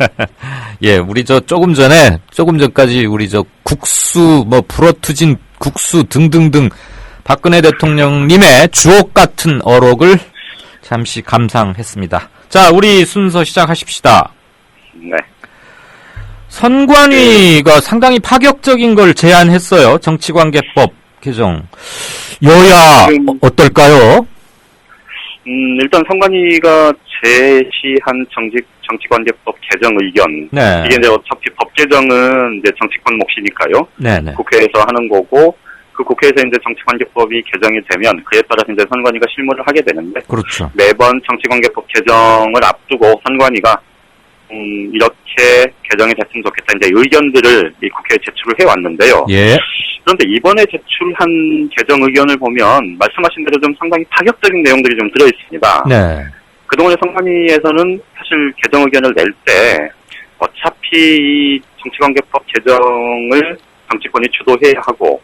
예, 우리 조금 전까지 우리 국수, 불어투진 국수 등등등 박근혜 대통령님의 주옥 같은 어록을 잠시 감상했습니다. 자, 우리 순서 시작하십시다. 네. 선관위가 상당히 파격적인 걸 제안했어요. 정치관계법 개정. 여야 어떨까요? 일단 선관위가 제시한 정치관계법 개정 의견. 네. 이게 이제 어차피 법 개정은 이제 정치권 몫이니까요. 네네. 국회에서 하는 거고, 그 국회에서 이제 정치관계법이 개정이 되면 그에 따라서 이제 선관위가 실무를 하게 되는데 그렇죠. 매번 정치관계법 개정을 앞두고 선관위가 이렇게 개정이 됐으면 좋겠다 이제 의견들을 이 국회에 제출을 해왔는데요. 예. 그런데 이번에 제출한 개정 의견을 보면 말씀하신 대로 좀 상당히 파격적인 내용들이 좀 들어 있습니다. 네. 그동안의 선관위에서는 사실 개정 의견을 낼 때 어차피 정치관계법 개정을 정치권이 주도해야 하고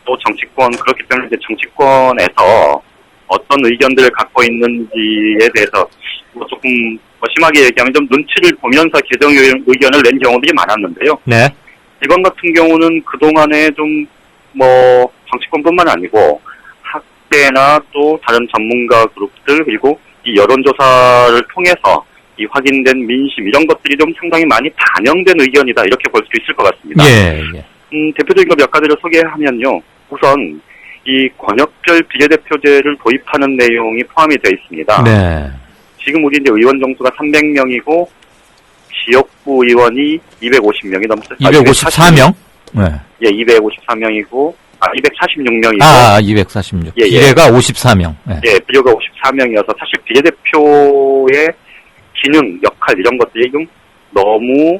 또 정치권 그렇기 때문에 이제 정치권에서 어떤 의견들을 갖고 있는지에 대해서 뭐 조금 심하게 얘기하면 좀 눈치를 보면서 개정 의견을 낸 경우들이 많았는데요. 네. 이번 같은 경우는 그동안에 좀 정치권뿐만 아니고 학계나 또 다른 전문가 그룹들 그리고 이 여론조사를 통해서 이 확인된 민심 이런 것들이 좀 상당히 많이 반영된 의견이다 이렇게 볼 수 있을 것 같습니다. 예. 대표적인 것 몇 가지를 소개하면요. 우선 이 권역별 비례대표제를 도입하는 내용이 포함이 되어 있습니다. 네. 지금 우리 이제 의원 정수가 300명이고 지역구 의원이 250명이 넘었어요. 254명? 네. 예, 254명이고 246명이고 246. 예, 비례가 54명. 네. 예, 비례가 54명이어서 사실 비례대표의 기능, 역할 이런 것들이 좀 너무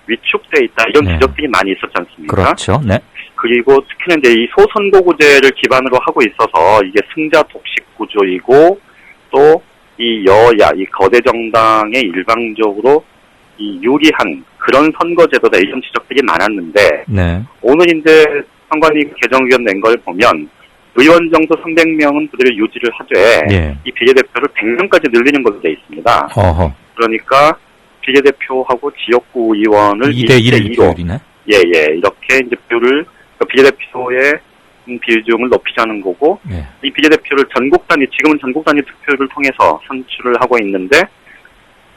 위축돼 있다 이런 지적들이 많이 있었지 않습니까? 그렇죠. 네. 그리고 특히나 이제 이 소선거구제를 기반으로 하고 있어서 이게 승자 독식 구조이고 또 이 여야, 이 거대 정당에 일방적으로 이 유리한 그런 선거제도다 이런 지적들이 많았는데 네. 오늘 이제 선관위 개정 의견 낸 걸 보면 의원 정도 300명은 그대로 유지를 하되 예. 이 비례대표를 100명까지 늘리는 걸로 되어 있습니다. 어허. 그러니까 비례대표하고 지역구 의원을 2대1 비율이네. 예예 이렇게 이제 비율을 비례대표의 비중을 높이자는 거고 예. 이 비례대표를 전국 단위 지금은 전국 단위 투표를 통해서 선출을 하고 있는데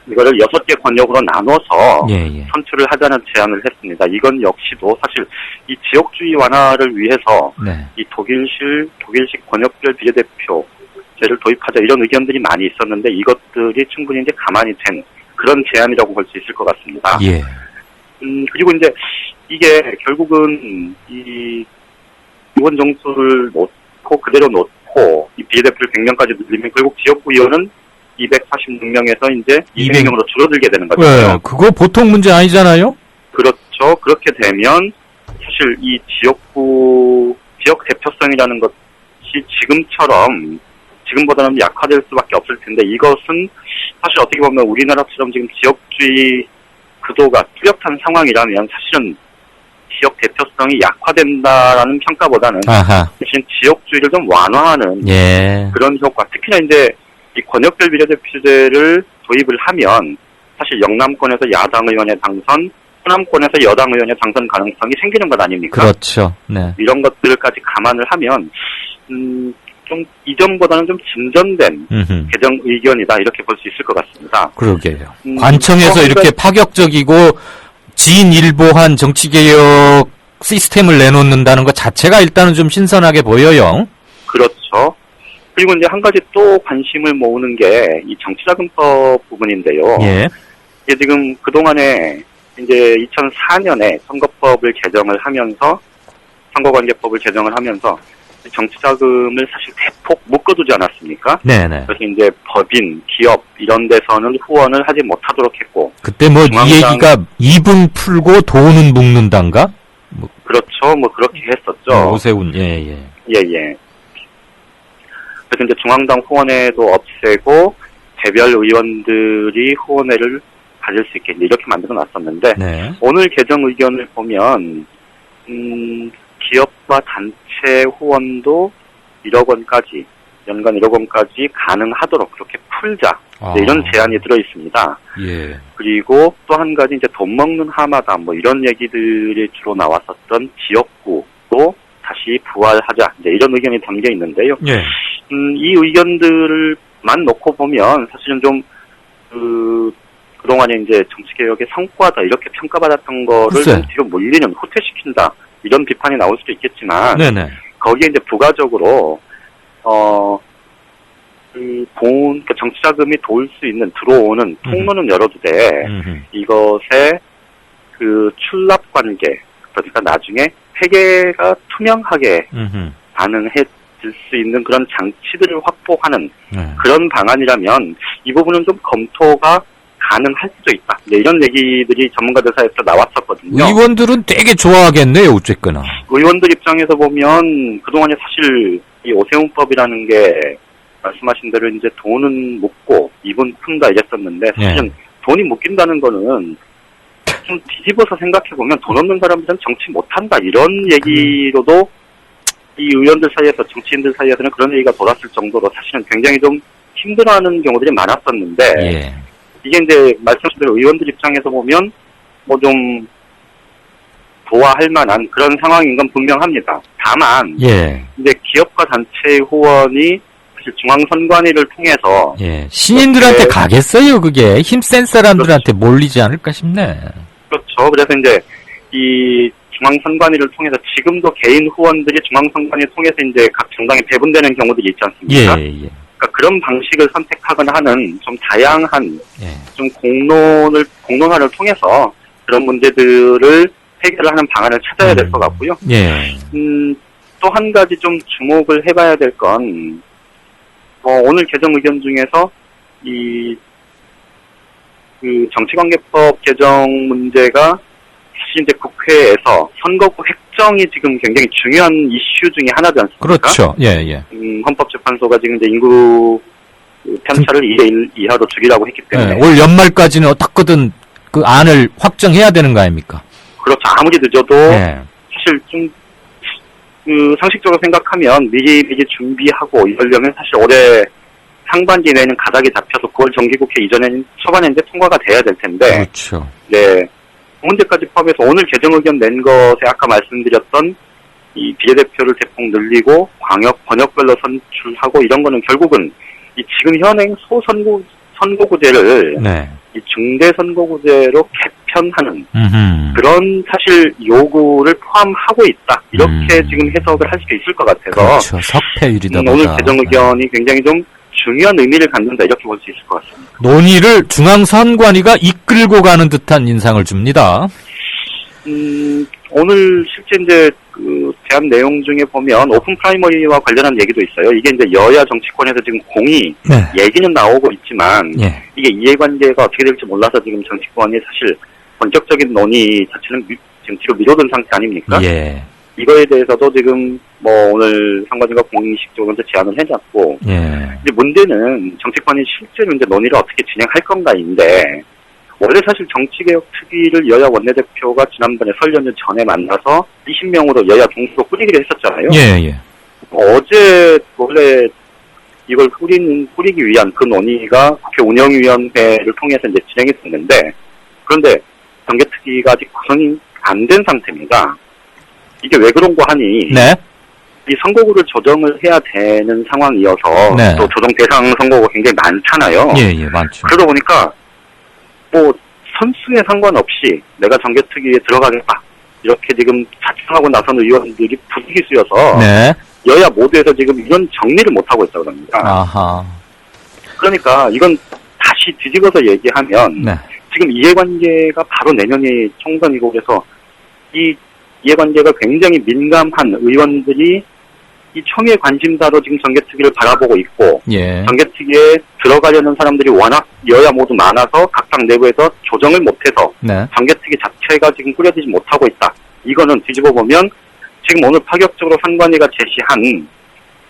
이거를 6개 권역으로 나눠서 선출을 하자는 제안을 했습니다. 이건 역시도 사실 이 지역주의 완화를 위해서 네. 이 독일식 권역별 비례대표제를 도입하자 이런 의견들이 많이 있었는데 이것들이 충분히 이제 가만히 된 그런 제안이라고 볼 수 있을 것 같습니다. 예. 그리고 이제 이게 결국은 이 의원 정수를 그대로 놓고 이 비례대표를 100명까지 늘리면 결국 지역구 의원은 246명에서 이제 200명으로 줄어들게 되는 거죠. 네, 그거 보통 문제 아니잖아요? 그렇죠. 그렇게 되면 사실 이 지역 대표성이라는 것이 지금보다는 약화될 수밖에 없을 텐데 이것은 사실 어떻게 보면 우리나라처럼 지금 지역주의 구도가 뚜렷한 상황이라면 사실은 지역 대표성이 약화된다라는 평가보다는 대신 지역주의를 좀 완화하는 그런 효과. 특히나 이제 이 권역별 비례대표제를 도입을 하면 사실 영남권에서 야당 의원의 당선, 호남권에서 여당 의원의 당선 가능성이 생기는 것 아닙니까? 그렇죠. 네. 이런 것들까지 감안을 하면 좀 이전보다는 좀 진전된 개정 의견이다 이렇게 볼 수 있을 것 같습니다. 그러게요. 관청에서 이렇게 파격적이고 진일보한 정치개혁 시스템을 내놓는다는 것 자체가 일단은 좀 신선하게 보여요. 그렇죠. 그리고 이제 한 가지 또 관심을 모으는 게 이 정치자금법 부분인데요. 예. 이게 지금 그동안에 이제 2004년에 선거법을 개정을 하면서 선거관계법을 개정을 하면서 정치자금을 사실 대폭 묶어두지 않았습니까? 네네. 그래서 이제 법인, 기업 이런 데서는 후원을 하지 못하도록 했고 그때 뭐 이 얘기가 입은 풀고 돈은 묶는단가? 그렇죠. 뭐 그렇게 했었죠. 오세훈 예예. 예예. 그래서 이제 중앙당 후원회도 없애고 개별 의원들이 후원회를 가질 수 있게 이렇게 만들어 놨었는데 네. 오늘 개정 의견을 보면 기업과 단체 후원도 1억 원까지 연간 1억 원까지 가능하도록 그렇게 풀자 이런 제안이 들어 있습니다. 예. 그리고 또 한 가지 이제 돈 먹는 하마다 뭐 이런 얘기들이 주로 나왔었던 지역구도 다시 부활하자 이런 의견이 담겨 있는데요. 예. 이 의견들만 놓고 보면 사실은 좀 그동안에 이제 정치개혁의 성과다 이렇게 평가받았던 거를 좀 뒤로 몰리는 후퇴시킨다 이런 비판이 나올 수도 있겠지만 네네. 거기에 이제 부가적으로 그러니까 정치자금이 들어오는 통로는 열어두되 이것에 그 출납 관계 그러니까 나중에 회계가 투명하게 반응해질 수 있는 그런 장치들을 확보하는 그런 방안이라면 이 부분은 좀 검토가 가능할 수도 있다. 네, 이런 얘기들이 전문가들 사이에서 나왔었거든요. 의원들은 되게 좋아하겠네요, 어쨌거나. 의원들 입장에서 보면 그동안에 사실 이 오세훈법이라는 게 말씀하신 대로 이제 돈은 묻고 입은 푼다 이랬었는데 사실은 돈이 묶인다는 거는 좀 뒤집어서 생각해보면 돈 없는 사람들은 정치 못한다 이런 얘기로도 이 의원들 사이에서 정치인들 사이에서는 그런 얘기가 돌았을 정도로 사실은 굉장히 좀 힘들어하는 경우들이 많았었는데 이게 이제 말씀하신 대로 의원들 입장에서 보면 뭐 좀 좋아할 만한 그런 상황인 건 분명합니다. 다만 이제 기업과 단체의 후원이 사실 중앙선관위를 통해서 신인들한테 가겠어요, 그게. 힘센 사람들한테 몰리지 않을까 싶네. 그렇죠. 그래서 이제 이 중앙선관위를 통해서 지금도 개인 후원들이 중앙선관위를 통해서 이제 각 정당에 배분되는 경우들이 있지 않습니까? 그러니까 그런 방식을 선택하거나 하는 좀 다양한 좀 공론화를 통해서 그런 문제들을 해결을 하는 방안을 찾아야 될 것 같고요. 또 한 가지 좀 주목을 해봐야 될 건 오늘 개정 의견 중에서 그 정치관계법 개정 문제가 사실 이제 국회에서 선거구 획정이 지금 굉장히 중요한 이슈 중에 하나지 않습니까? 그렇죠. 헌법재판소가 지금 이제 인구 편차를 2대1 이하로 줄이라고 했기 때문에 올 연말까지는 어떻게든 그 안을 확정해야 되는 거 아닙니까? 그렇죠. 아무리 늦어도 사실 좀 상식적으로 생각하면 미리 준비하고 이러려면 사실 올해 상반기 내에는 가닥이 잡혀서 9월 정기국회 이전에는 초반에 이제 통과가 돼야 될 텐데. 그렇죠. 네. 그 문제까지 포함해서 오늘 개정 의견 낸 것에 아까 말씀드렸던 이 비례대표를 대폭 늘리고 번역별로 선출하고 이런 거는 결국은 이 지금 현행 선거구제를 이 중대선거구제로 개편하는 그런 사실 요구를 포함하고 있다. 이렇게 지금 해석을 할 수도 있을 것 같아서 그렇죠. 석패율이다 보다. 오늘 개정 의견이 굉장히 좀 중요한 의미를 갖는다. 이렇게 볼 수 있을 것 같습니다. 논의를 중앙선관위가 이끌고 가는 듯한 인상을 줍니다. 오늘 실제 이제 그 대한 내용 중에 보면 오픈 프라이머리와 관련한 얘기도 있어요. 이게 이제 여야 정치권에서 지금 공이 얘기는 나오고 있지만 이게 이해관계가 어떻게 될지 몰라서 지금 정치권이 사실 본격적인 논의 자체는 지금 뒤로 미뤄둔 상태 아닙니까? 이거에 대해서도 지금 뭐 오늘 상관인가 공식적으로 이제 제안을 해놨고 근데 문제는 정치권이 실제로 이제 논의를 어떻게 진행할 건가인데 원래 사실 정치개혁 특위를 여야 원내대표가 지난번에 설 연휴 전에 만나서 20명으로 여야 동수로 꾸리기로 했었잖아요. 어제 원래 이걸 꾸리기 위한 그 논의가 국회 운영위원회를 통해서 이제 진행했었는데 그런데 정개특위가 아직 구성이 안 된 상태입니다. 이게 왜 그런고 하니 이 선거구를 조정을 해야 되는 상황이어서 또 조정 대상 선거구가 굉장히 많잖아요. 많죠. 그러다 보니까 뭐 선수에 상관없이 내가 정개특위에 들어가겠다 이렇게 지금 자청하고 나선 의원들이 부득이수여서 여야 모두에서 지금 이런 정리를 못하고 있다고 합니다. 그러니까 이건 다시 뒤집어서 얘기하면 지금 이해관계가 바로 내년이 총선이고 그래서 이 이해관계가 굉장히 민감한 의원들이 이 총회 관심사로 지금 정개특위를 바라보고 있고 정개특위에 들어가려는 사람들이 워낙 여야 모두 많아서 각 당 내부에서 조정을 못해서 정개특위 자체가 지금 꾸려지지 못하고 있다. 이거는 뒤집어 보면 지금 오늘 파격적으로 선관위가 제시한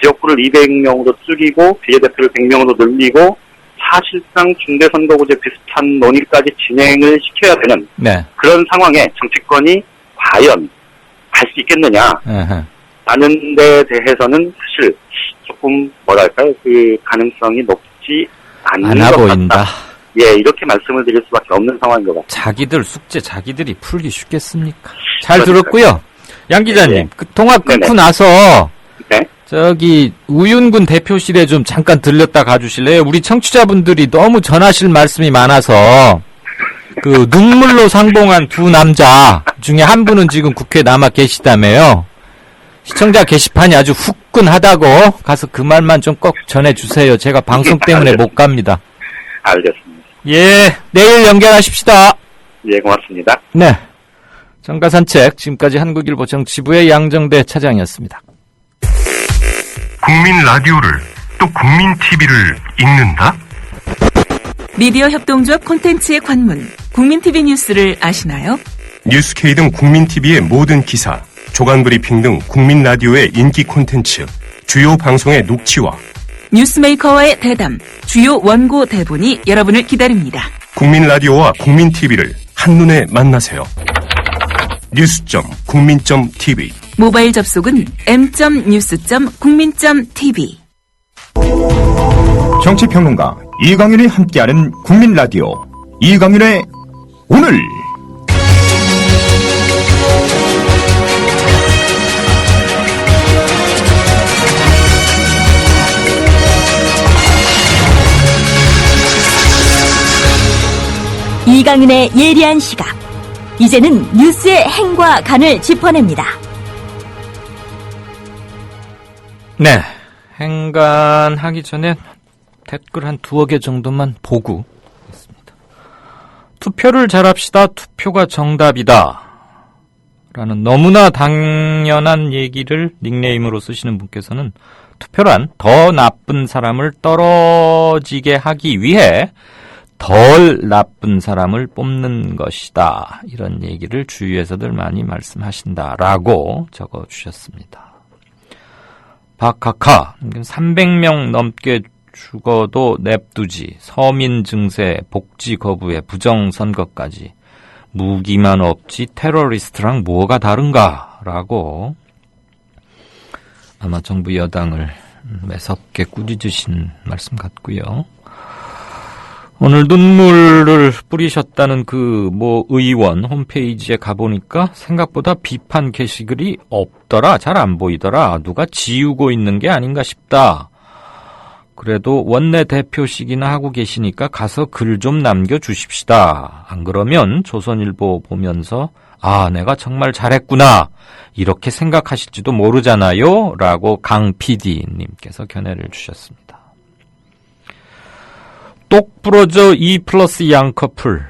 지역구를 200명으로 줄이고 비례대표를 100명으로 늘리고 사실상 중대선거구제 비슷한 논의까지 진행을 시켜야 되는 그런 상황에 정치권이 과연 갈 수 있겠느냐 라는 데 대해서는 사실 조금 뭐랄까요 그 가능성이 높지 않는 것 보인다. 같다. 이렇게 말씀을 드릴 수밖에 없는 상황인 것 같습니다. 자기들 숙제 자기들이 풀기 쉽겠습니까? 잘 들었고요. 양 기자님, 그 통화 끊고 나서 저기 우윤군 대표실에 좀 잠깐 들렸다 가주실래요? 우리 청취자분들이 너무 전하실 말씀이 많아서 그 눈물로 상봉한 두 남자 중에 한 분은 지금 국회에 남아 계시다며요. 시청자 게시판이 아주 후끈하다고 가서 그 말만 좀 꼭 전해주세요. 제가 방송 때문에 못 갑니다. 알겠습니다. 내일 연결하십시다. 고맙습니다. 정가산책, 지금까지 한국일보 정치부의 양정대 차장이었습니다. 국민 라디오를 또 국민 TV를 읽는다? 미디어 협동조합 콘텐츠의 관문, 국민TV 뉴스를 아시나요? 뉴스K 등 국민 TV의 모든 기사, 조간 브리핑 등 국민 라디오의 인기 콘텐츠, 주요 방송의 녹취와 뉴스메이커와의 대담, 주요 원고 대본이 여러분을 기다립니다. 국민 라디오와 국민 TV를 한눈에 만나세요. news.국민.tv 모바일 접속은 m.news.국민.tv. 정치평론가 이강윤이 함께하는 국민라디오 이강윤의 오늘. 이강윤의 예리한 시각. 이제는 뉴스의 행과 간을 짚어냅니다. 네, 행간하기 전에 댓글 한 2개 정도만 보고 있습니다. 투표를 잘합시다. 투표가 정답이다. 라는 너무나 당연한 얘기를 닉네임으로 쓰시는 분께서는 투표란 더 나쁜 사람을 떨어지게 하기 위해 덜 나쁜 사람을 뽑는 것이다. 이런 얘기를 주위에서들 많이 말씀하신다라고 적어주셨습니다. 박학하, 300명 넘게 죽어도 냅두지, 서민 증세, 복지 거부에 부정선거까지, 무기만 없지 테러리스트랑 뭐가 다른가? 라고 아마 정부 여당을 매섭게 꾸짖으신 말씀 같고요. 오늘 눈물을 뿌리셨다는 그 의원 홈페이지에 가보니까 생각보다 비판 게시글이 없더라. 잘 안 보이더라. 누가 지우고 있는 게 아닌가 싶다. 그래도 원내대표식이나 하고 계시니까 가서 글 좀 남겨주십시다. 안 그러면 조선일보 보면서 아, 내가 정말 잘했구나. 이렇게 생각하실지도 모르잖아요. 라고 강 PD님께서 견해를 주셨습니다. 똑 부러져 2+ 양커플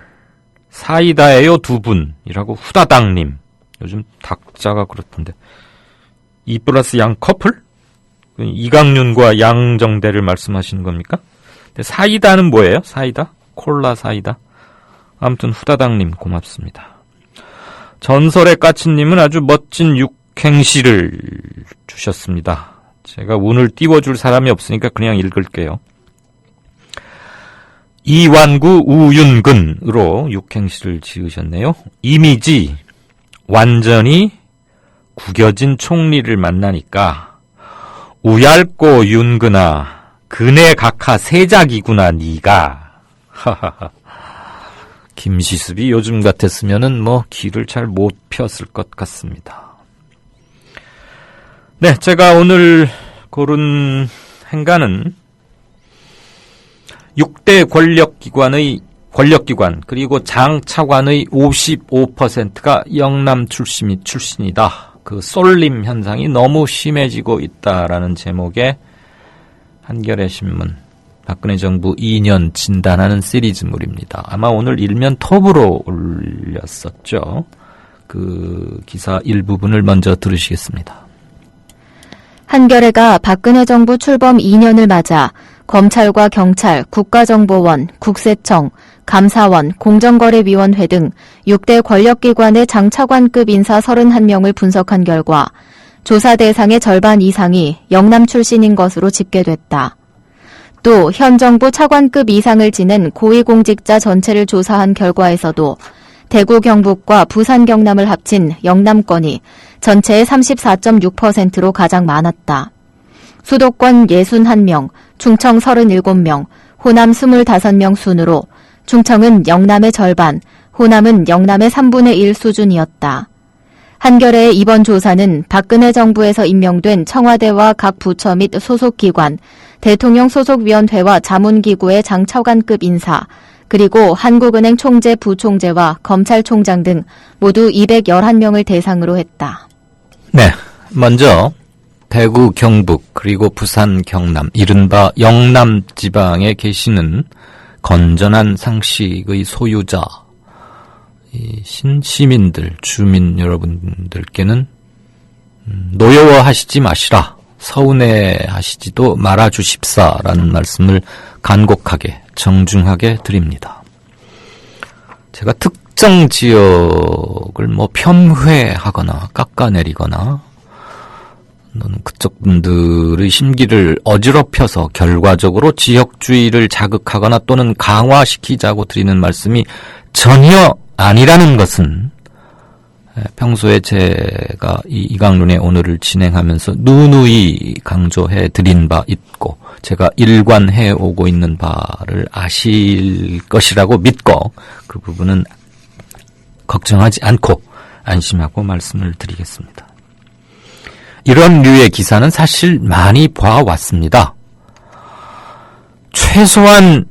사이다예요 2분이라고 후다닥님. 요즘 닭자가 그렇던데 2+ 양커플? 이강윤과 양정대를 말씀하시는 겁니까? 근데 사이다는 뭐예요? 사이다? 콜라 사이다? 아무튼 후다닥님 고맙습니다. 전설의 까치님은 아주 멋진 육행시를 주셨습니다. 제가 운을 띄워줄 사람이 없으니까 그냥 읽을게요. 이완구 우윤근으로 육행시를 지으셨네요. 이미지, 완전히 구겨진 총리를 만나니까 우얇고 윤근아, 근해 각하 세작이구나 니가. 하하하. 김시습이 요즘 같았으면은 길을 잘 못 폈을 것 같습니다. 네, 제가 오늘 고른 행간은 6대 권력기관 그리고 장 차관의 55%가 영남 출신이다. 그 쏠림 현상이 너무 심해지고 있다라는 제목의 한겨레 신문 박근혜 정부 2년 진단하는 시리즈물입니다. 아마 오늘 일면 톱으로 올렸었죠. 그 기사 일부분을 먼저 들으시겠습니다. 한겨레가 박근혜 정부 출범 2년을 맞아 검찰과 경찰, 국가정보원, 국세청, 감사원, 공정거래위원회 등 6대 권력기관의 장차관급 인사 31명을 분석한 결과 조사 대상의 절반 이상이 영남 출신인 것으로 집계됐다. 또 현 정부 차관급 이상을 지낸 고위공직자 전체를 조사한 결과에서도 대구 경북과 부산 경남을 합친 영남권이 전체의 34.6%로 가장 많았다. 수도권 61명, 충청 37명, 호남 25명 순으로 충청은 영남의 절반, 호남은 영남의 3분의 1 수준이었다. 한겨레의 이번 조사는 박근혜 정부에서 임명된 청와대와 각 부처 및 소속기관, 대통령 소속위원회와 자문기구의 장차관급 인사, 그리고 한국은행 총재, 부총재와 검찰총장 등 모두 211명을 대상으로 했다. 네, 먼저 대구, 경북, 그리고 부산, 경남, 이른바 영남 지방에 계시는 건전한 상식의 소유자, 이 신시민들, 주민 여러분들께는 노여워하시지 마시라, 서운해하시지도 말아주십사라는 말씀을 간곡하게 정중하게 드립니다. 제가 특정 지역을 뭐 폄훼하거나 깎아내리거나 또는 그쪽 분들의 심기를 어지럽혀서 결과적으로 지역주의를 자극하거나 또는 강화시키자고 드리는 말씀이 전혀 아니라는 것은 평소에 제가 이 이강론의 오늘을 진행하면서 누누이 강조해 드린 바 있고 제가 일관해 오고 있는 바를 아실 것이라고 믿고 그 부분은 걱정하지 않고 안심하고 말씀을 드리겠습니다. 이런 류의 기사는 사실 많이 봐왔습니다. 최소한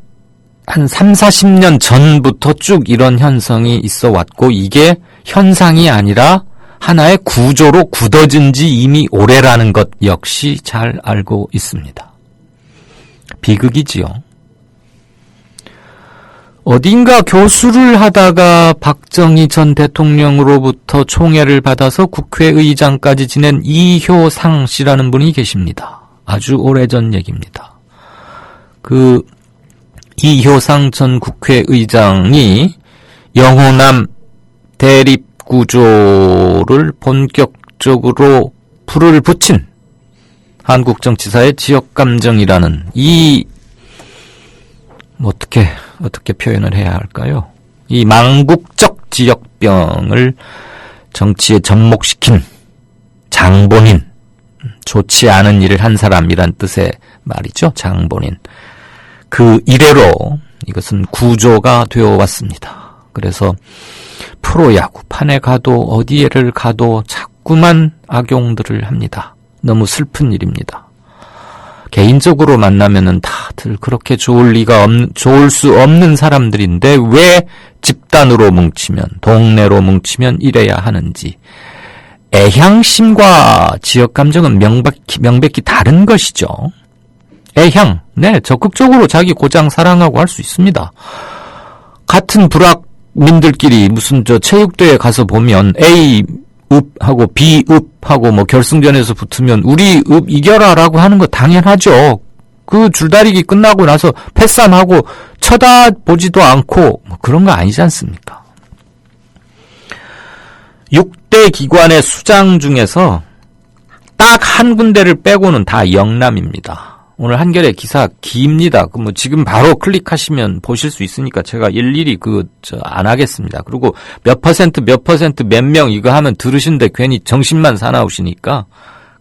한 3, 40년 전부터 쭉 이런 현상이 있어 왔고 이게 현상이 아니라 하나의 구조로 굳어진 지 이미 오래라는 것 역시 잘 알고 있습니다. 비극이지요. 어딘가 교수를 하다가 박정희 전 대통령으로부터 총애를 받아서 국회의장까지 지낸 이효상 씨라는 분이 계십니다. 아주 오래전 얘기입니다. 그 이효상 전 국회의장이 영호남 대립구조를 본격적으로 불을 붙인 한국정치사의 지역감정이라는 이 어떻게 표현을 해야 할까요? 이 망국적 지역병을 정치에 접목시킨 장본인, 좋지 않은 일을 한 사람이란 뜻의 말이죠. 장본인. 그 이래로 이것은 구조가 되어 왔습니다. 그래서 프로야구판에 가도 어디에를 가도 자꾸만 악용들을 합니다. 너무 슬픈 일입니다. 개인적으로 만나면은 다들 그렇게 좋을 수 없는 사람들인데 왜 집단으로 뭉치면, 동네로 뭉치면 이래야 하는지. 애향심과 지역감정은 명백히 다른 것이죠. 애향, 네, 적극적으로 자기 고장 사랑하고 할 수 있습니다. 같은 불악민들끼리 무슨 체육대회 가서 보면 A 읍하고 B 읍하고 뭐 결승전에서 붙으면 우리 읍 이겨라라고 하는 거 당연하죠. 그 줄다리기 끝나고 나서 패싸움하고 쳐다보지도 않고 뭐 그런 거 아니지 않습니까? 6대 기관의 수장 중에서 딱 한 군데를 빼고는 다 영남입니다. 오늘 한겨레 기사 깁니다. 뭐 지금 바로 클릭하시면 보실 수 있으니까 제가 일일이 안 하겠습니다. 그리고 몇 퍼센트 몇 명 이거 하면 들으신데 괜히 정신만 사나우시니까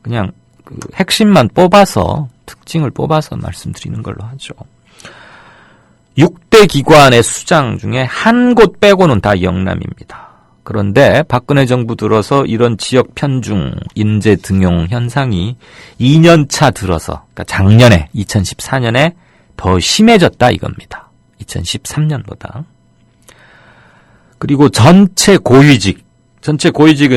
그냥 그 핵심만 뽑아서 특징을 뽑아서 말씀드리는 걸로 하죠. 6대 기관의 수장 중에 한 곳 빼고는 다 영남입니다. 그런데 박근혜 정부 들어서 이런 지역 편중, 인재 등용 현상이 2년차 들어서, 그러니까 작년에 2014년에 더 심해졌다 이겁니다. 2013년보다. 그리고 전체 고위직은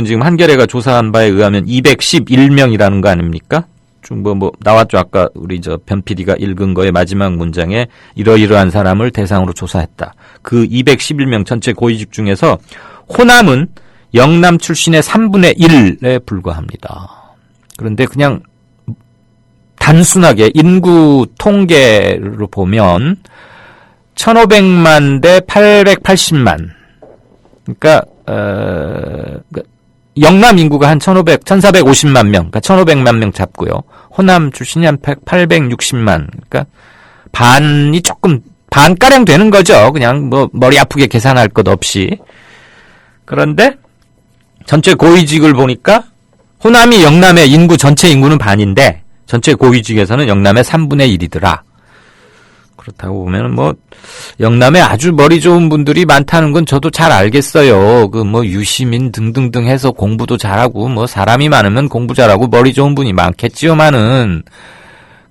지금 한겨레가 조사한 바에 의하면 211명이라는 거 아닙니까? 좀 나왔죠. 아까 우리 변 PD가 읽은 거의 마지막 문장에 이러이러한 사람을 대상으로 조사했다. 그 211명 전체 고위직 중에서 호남은 영남 출신의 3분의 1에 불과합니다. 그런데 그냥 단순하게 인구 통계로 보면 1500만 대 880만. 그러니까 영남 인구가 한 1450만 명, 그러니까 1500만 명 잡고요. 호남 출신이 한 860만. 그러니까 반가량 되는 거죠. 그냥 머리 아프게 계산할 것 없이. 그런데 전체 고위직을 보니까 호남이 영남의 전체 인구는 반인데 전체 고위직에서는 영남의 3분의 1이더라. 그렇다고 보면 영남에 아주 머리 좋은 분들이 많다는 건 저도 잘 알겠어요. 유시민 등등등 해서 공부도 잘하고 사람이 많으면 공부 잘하고 머리 좋은 분이 많겠지요만은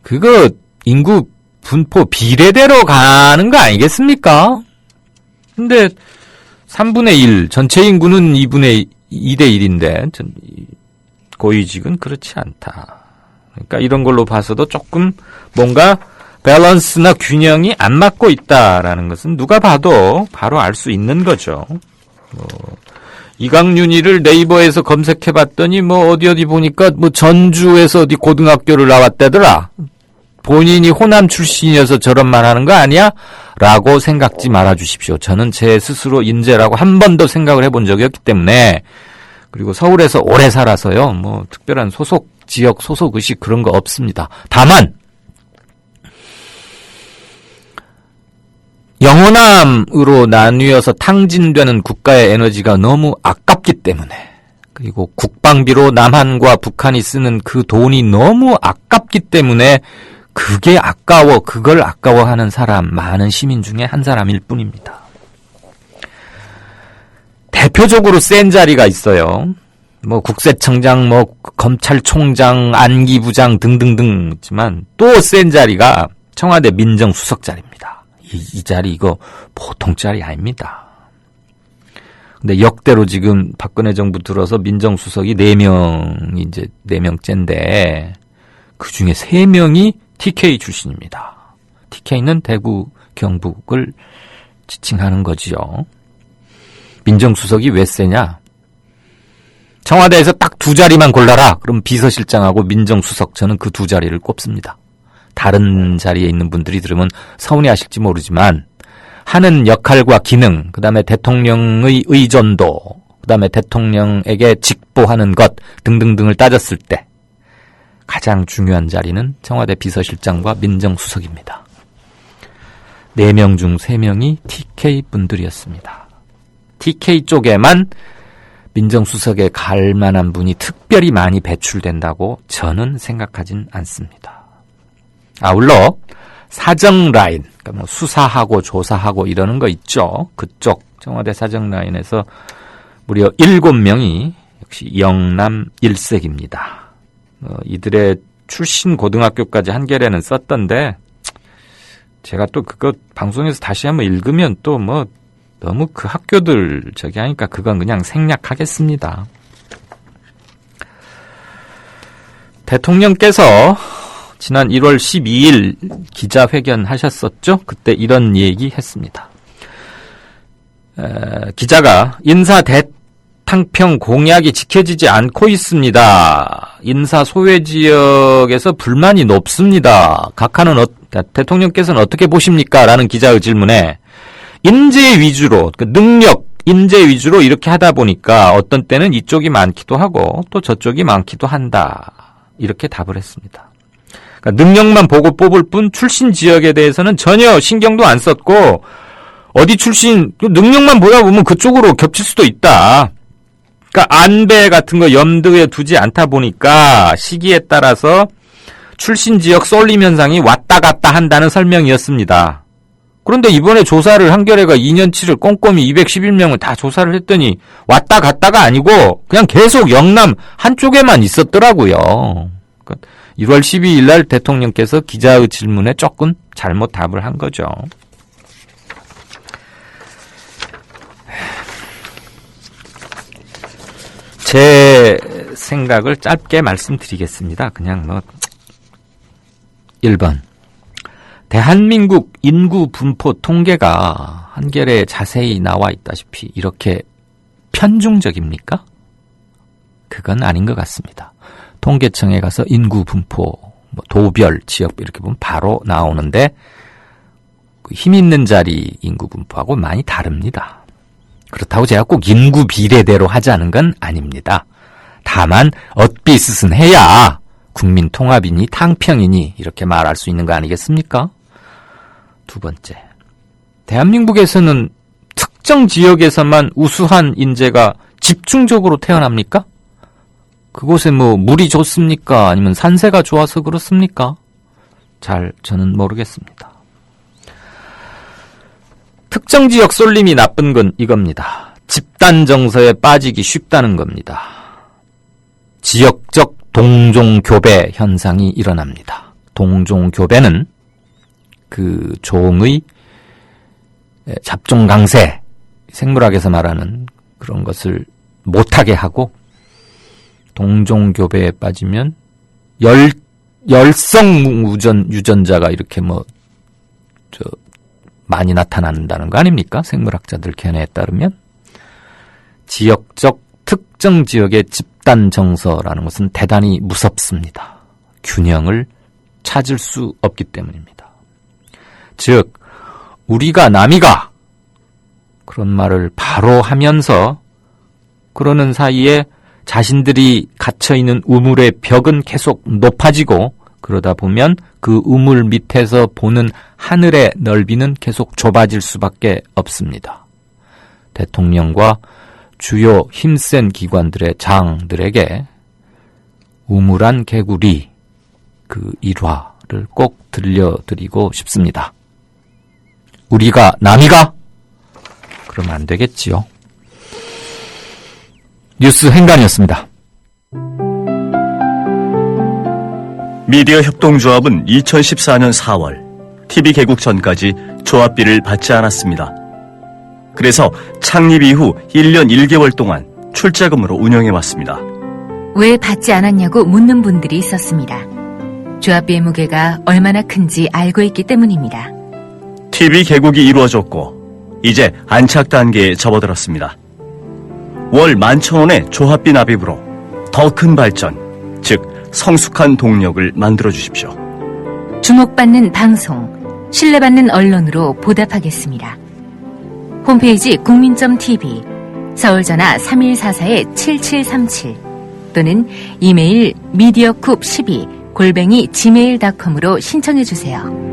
그거 인구 분포 비례대로 가는 거 아니겠습니까? 근데 3분의 1, 전체 인구는 2대 1인데 고위직은 그렇지 않다. 그러니까 이런 걸로 봐서도 조금 뭔가 밸런스나 균형이 안 맞고 있다라는 것은 누가 봐도 바로 알 수 있는 거죠. 이강윤이를 네이버에서 검색해봤더니 어디 보니까 전주에서 어디 고등학교를 나왔다더라. 본인이 호남 출신이어서 저런 말 하는 거 아니야? 라고 생각지 말아주십시오. 저는 제 스스로 인재라고 한 번도 생각을 해본 적이 없기 때문에, 그리고 서울에서 오래 살아서요, 특별한 지역 소속 의식 그런 거 없습니다. 다만, 영호남으로 나뉘어서 탕진되는 국가의 에너지가 너무 아깝기 때문에, 그리고 국방비로 남한과 북한이 쓰는 그 돈이 너무 아깝기 때문에 그게 아까워, 그걸 아까워하는 사람, 많은 시민 중에 한 사람일 뿐입니다. 대표적으로 센 자리가 있어요. 국세청장, 검찰총장, 안기부장 등등등 있지만 또 센 자리가 청와대 민정수석 자리입니다. 이 자리 이거 보통 자리 아닙니다. 근데 역대로 지금 박근혜 정부 들어서 민정수석이 4명째인데 그 중에 3명이 TK 출신입니다. TK는 대구, 경북을 지칭하는 거지요. 민정수석이 왜 세냐? 청와대에서 딱 2자리만 골라라. 그럼 비서실장하고 민정수석, 저는 그 2자리를 꼽습니다. 다른 자리에 있는 분들이 들으면 서운해하실지 모르지만 하는 역할과 기능, 그 다음에 대통령의 의존도, 그 다음에 대통령에게 직보하는 것 등등등을 따졌을 때 가장 중요한 자리는 청와대 비서실장과 민정수석입니다. 4명 중 3명이 TK 분들이었습니다. TK 쪽에만 민정수석에 갈 만한 분이 특별히 많이 배출된다고 저는 생각하진 않습니다. 아울러 사정 라인, 그러니까 수사하고 조사하고 이러는 거 있죠. 그쪽 청와대 사정 라인에서 무려 7명이 역시 영남 1색입니다. 이들의 출신 고등학교까지 한겨레는 썼던데 제가 또 그거 방송에서 다시 한번 읽으면 또 너무 그 학교들 하니까 그건 그냥 생략하겠습니다. 대통령께서 지난 1월 12일 기자회견 하셨었죠? 그때 이런 얘기 했습니다. 기자가 인사 대탕평 공약이 지켜지지 않고 있습니다. 인사 소외 지역에서 불만이 높습니다. 대통령께서는 어떻게 보십니까? 라는 기자의 질문에 인재 위주로, 능력, 인재 위주로 이렇게 하다 보니까 어떤 때는 이쪽이 많기도 하고 또 저쪽이 많기도 한다. 이렇게 답을 했습니다. 그러니까 능력만 보고 뽑을 뿐 출신 지역에 대해서는 전혀 신경도 안 썼고 어디 출신, 능력만 보다 보면 그쪽으로 겹칠 수도 있다. 그러니까 안배 같은 거 염두에 두지 않다 보니까 시기에 따라서 출신 지역 쏠림 현상이 왔다 갔다 한다는 설명이었습니다. 그런데 이번에 조사를 한겨레가 2년치를 꼼꼼히 211명을 다 조사를 했더니 왔다 갔다가 아니고 그냥 계속 영남 한쪽에만 있었더라고요. 그러니까 1월 12일 날 대통령께서 기자의 질문에 조금 잘못 답을 한 거죠. 제 생각을 짧게 말씀드리겠습니다. 그냥 1번. 대한민국 인구 분포 통계가 한겨레에 자세히 나와 있다시피 이렇게 편중적입니까? 그건 아닌 것 같습니다. 통계청에 가서 인구 분포, 도별, 지역 이렇게 보면 바로 나오는데 힘 있는 자리 인구 분포하고 많이 다릅니다. 그렇다고 제가 꼭 인구 비례대로 하자는 건 아닙니다. 다만 엇비슷은 해야 국민 통합이니 탕평이니 이렇게 말할 수 있는 거 아니겠습니까? 2번째, 대한민국에서는 특정 지역에서만 우수한 인재가 집중적으로 태어납니까? 그곳에 물이 좋습니까? 아니면 산세가 좋아서 그렇습니까? 저는 모르겠습니다. 특정 지역 쏠림이 나쁜 건 이겁니다. 집단 정서에 빠지기 쉽다는 겁니다. 지역적 동종교배 현상이 일어납니다. 동종교배는 그 종의 잡종 강세, 생물학에서 말하는 그런 것을 못하게 하고 동종교배에 빠지면 열성 유전자가 이렇게 많이 나타난다는 거 아닙니까? 생물학자들 견해에 따르면. 지역적 특정 지역의 집단 정서라는 것은 대단히 무섭습니다. 균형을 찾을 수 없기 때문입니다. 즉, 우리가 남이가 그런 말을 바로 하면서 그러는 사이에 자신들이 갇혀있는 우물의 벽은 계속 높아지고 그러다 보면 그 우물 밑에서 보는 하늘의 넓이는 계속 좁아질 수밖에 없습니다. 대통령과 주요 힘센 기관들의 장들에게 우물안 개구리 그 일화를 꼭 들려드리고 싶습니다. 우리가 남이가? 그러면 안 되겠지요. 뉴스 행간이었습니다. 미디어 협동조합은 2014년 4월 TV 개국 전까지 조합비를 받지 않았습니다. 그래서 창립 이후 1년 1개월 동안 출자금으로 운영해왔습니다. 왜 받지 않았냐고 묻는 분들이 있었습니다. 조합비의 무게가 얼마나 큰지 알고 있기 때문입니다. TV 개국이 이루어졌고 이제 안착 단계에 접어들었습니다. 월 11,000원의 조합비 납입으로 더 큰 발전, 즉 성숙한 동력을 만들어 주십시오. 주목받는 방송, 신뢰받는 언론으로 보답하겠습니다. 홈페이지 국민.tv, 서울전화 3144-7737 또는 이메일 mediacoup12@gmail.com으로 신청해 주세요.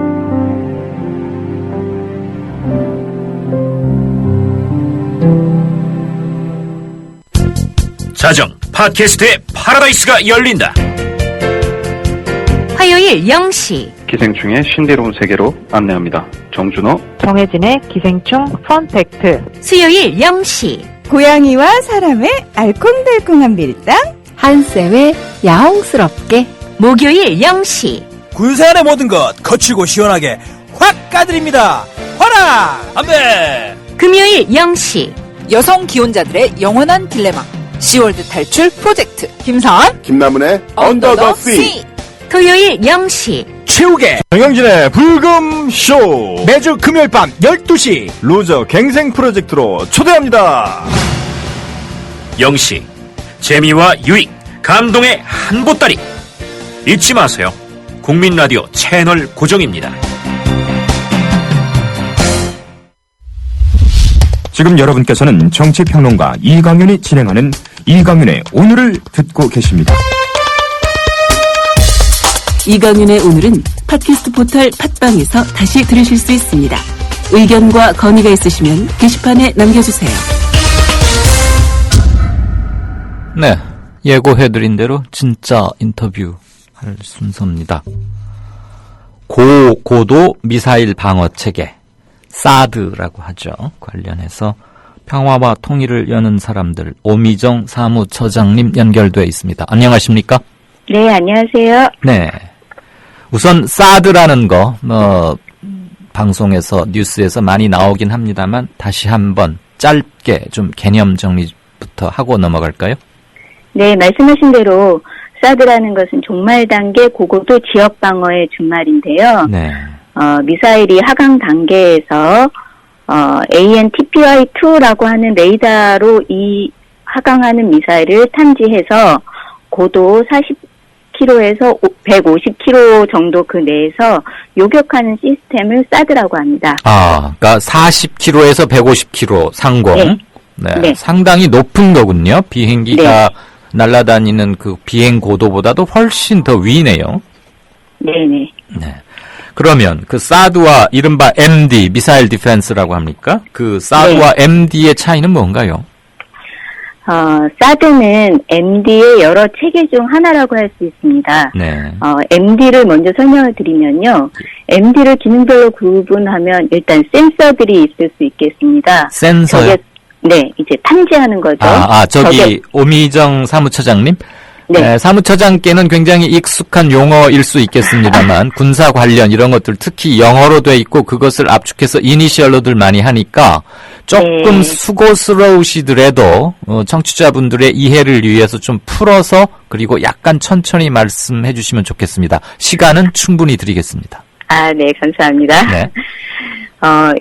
자정 팟캐스트의 파라다이스가 열린다. 화요일 0시 기생충의 신비로운 세계로 안내합니다. 정준호, 정혜진의 기생충 펀팩트. 수요일 0시 고양이와 사람의 알콩달콩한 밀당. 한쌤의 야옹스럽게. 목요일 0시 군사안의 모든 것 거칠고 시원하게 확 까드립니다. 화라 안배. 금요일 0시 여성 기혼자들의 영원한 딜레마. 시월드 탈출 프로젝트. 김사한 김나문의 언더 더 씨. 토요일 0시 최욱의 정영진의 불금쇼 매주 금요일 밤 12시 루저 갱생 프로젝트로 초대합니다. 0시 재미와 유익, 감동의 한 보따리. 잊지 마세요. 국민라디오 채널 고정입니다. 지금 여러분께서는 정치평론가 이강윤이 진행하는 이강윤의 오늘을 듣고 계십니다. 이강윤의 오늘은 팟캐스트 포털 팟빵에서 다시 들으실 수 있습니다. 의견과 건의가 있으시면 게시판에 남겨주세요. 네, 예고해드린 대로 진짜 인터뷰 할 순서입니다. 고고도 미사일 방어 체계, 사드라고 하죠. 관련해서 평화와 통일을 여는 사람들, 오미정 사무처장님 연결돼 있습니다. 안녕하십니까? 네, 안녕하세요. 네. 우선 사드라는 거, 방송에서 뉴스에서 많이 나오긴 합니다만 다시 한번 짧게 좀 개념 정리부터 하고 넘어갈까요? 네, 말씀하신 대로 사드라는 것은 종말 단계 고고도 지역 방어의 준말인데요. 네. 미사일이 하강 단계에서 AN/TPY-2라고 하는 레이더로 이 하강하는 미사일을 탐지해서 고도 40km에서 150km 정도 그 내에서 요격하는 시스템을 사드라고 합니다. 아, 그러니까 40km에서 150km 상공. 네. 네. 네. 상당히 높은 거군요. 비행기가 네. 날아다니는 그 비행 고도보다도 훨씬 더 위네요. 네네. 네. 그러면 그 사드와 이른바 MD, 미사일 디펜스라고 합니까? 그 사드와 네. MD의 차이는 뭔가요? 사드는 MD의 여러 체계 중 하나라고 할 수 있습니다. 네. MD를 먼저 설명을 드리면요. MD를 기능별로 구분하면 일단 센서들이 있을 수 있겠습니다. 센서요? 네, 이제 탐지하는 거죠. 저기 오미정 사무처장님? 네. 네, 사무처장께는 굉장히 익숙한 용어일 수 있겠습니다만 군사 관련 이런 것들 특히 영어로 돼 있고 그것을 압축해서 이니셜로들 많이 하니까 조금 네. 수고스러우시더라도 청취자분들의 이해를 위해서 좀 풀어서 그리고 약간 천천히 말씀해 주시면 좋겠습니다. 시간은 충분히 드리겠습니다. 네, 감사합니다. 네.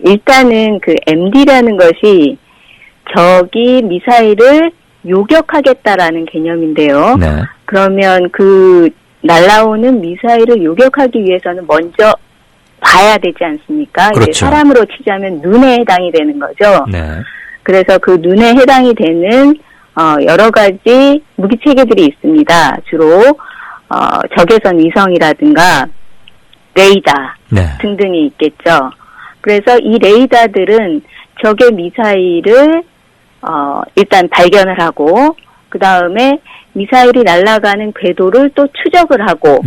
일단은 그 MD라는 것이 적이 미사일을 요격하겠다라는 개념인데요. 네. 그러면 그 날라오는 미사일을 요격하기 위해서는 먼저 봐야 되지 않습니까? 그렇죠. 이제 사람으로 치자면 눈에 해당이 되는 거죠. 네. 그래서 그 눈에 해당이 되는 여러 가지 무기 체계들이 있습니다. 주로 적외선 위성이라든가 레이더 네. 등등이 있겠죠. 그래서 이 레이더들은 적의 미사일을 일단 발견을 하고 그 다음에 미사일이 날아가는 궤도를 또 추적을 하고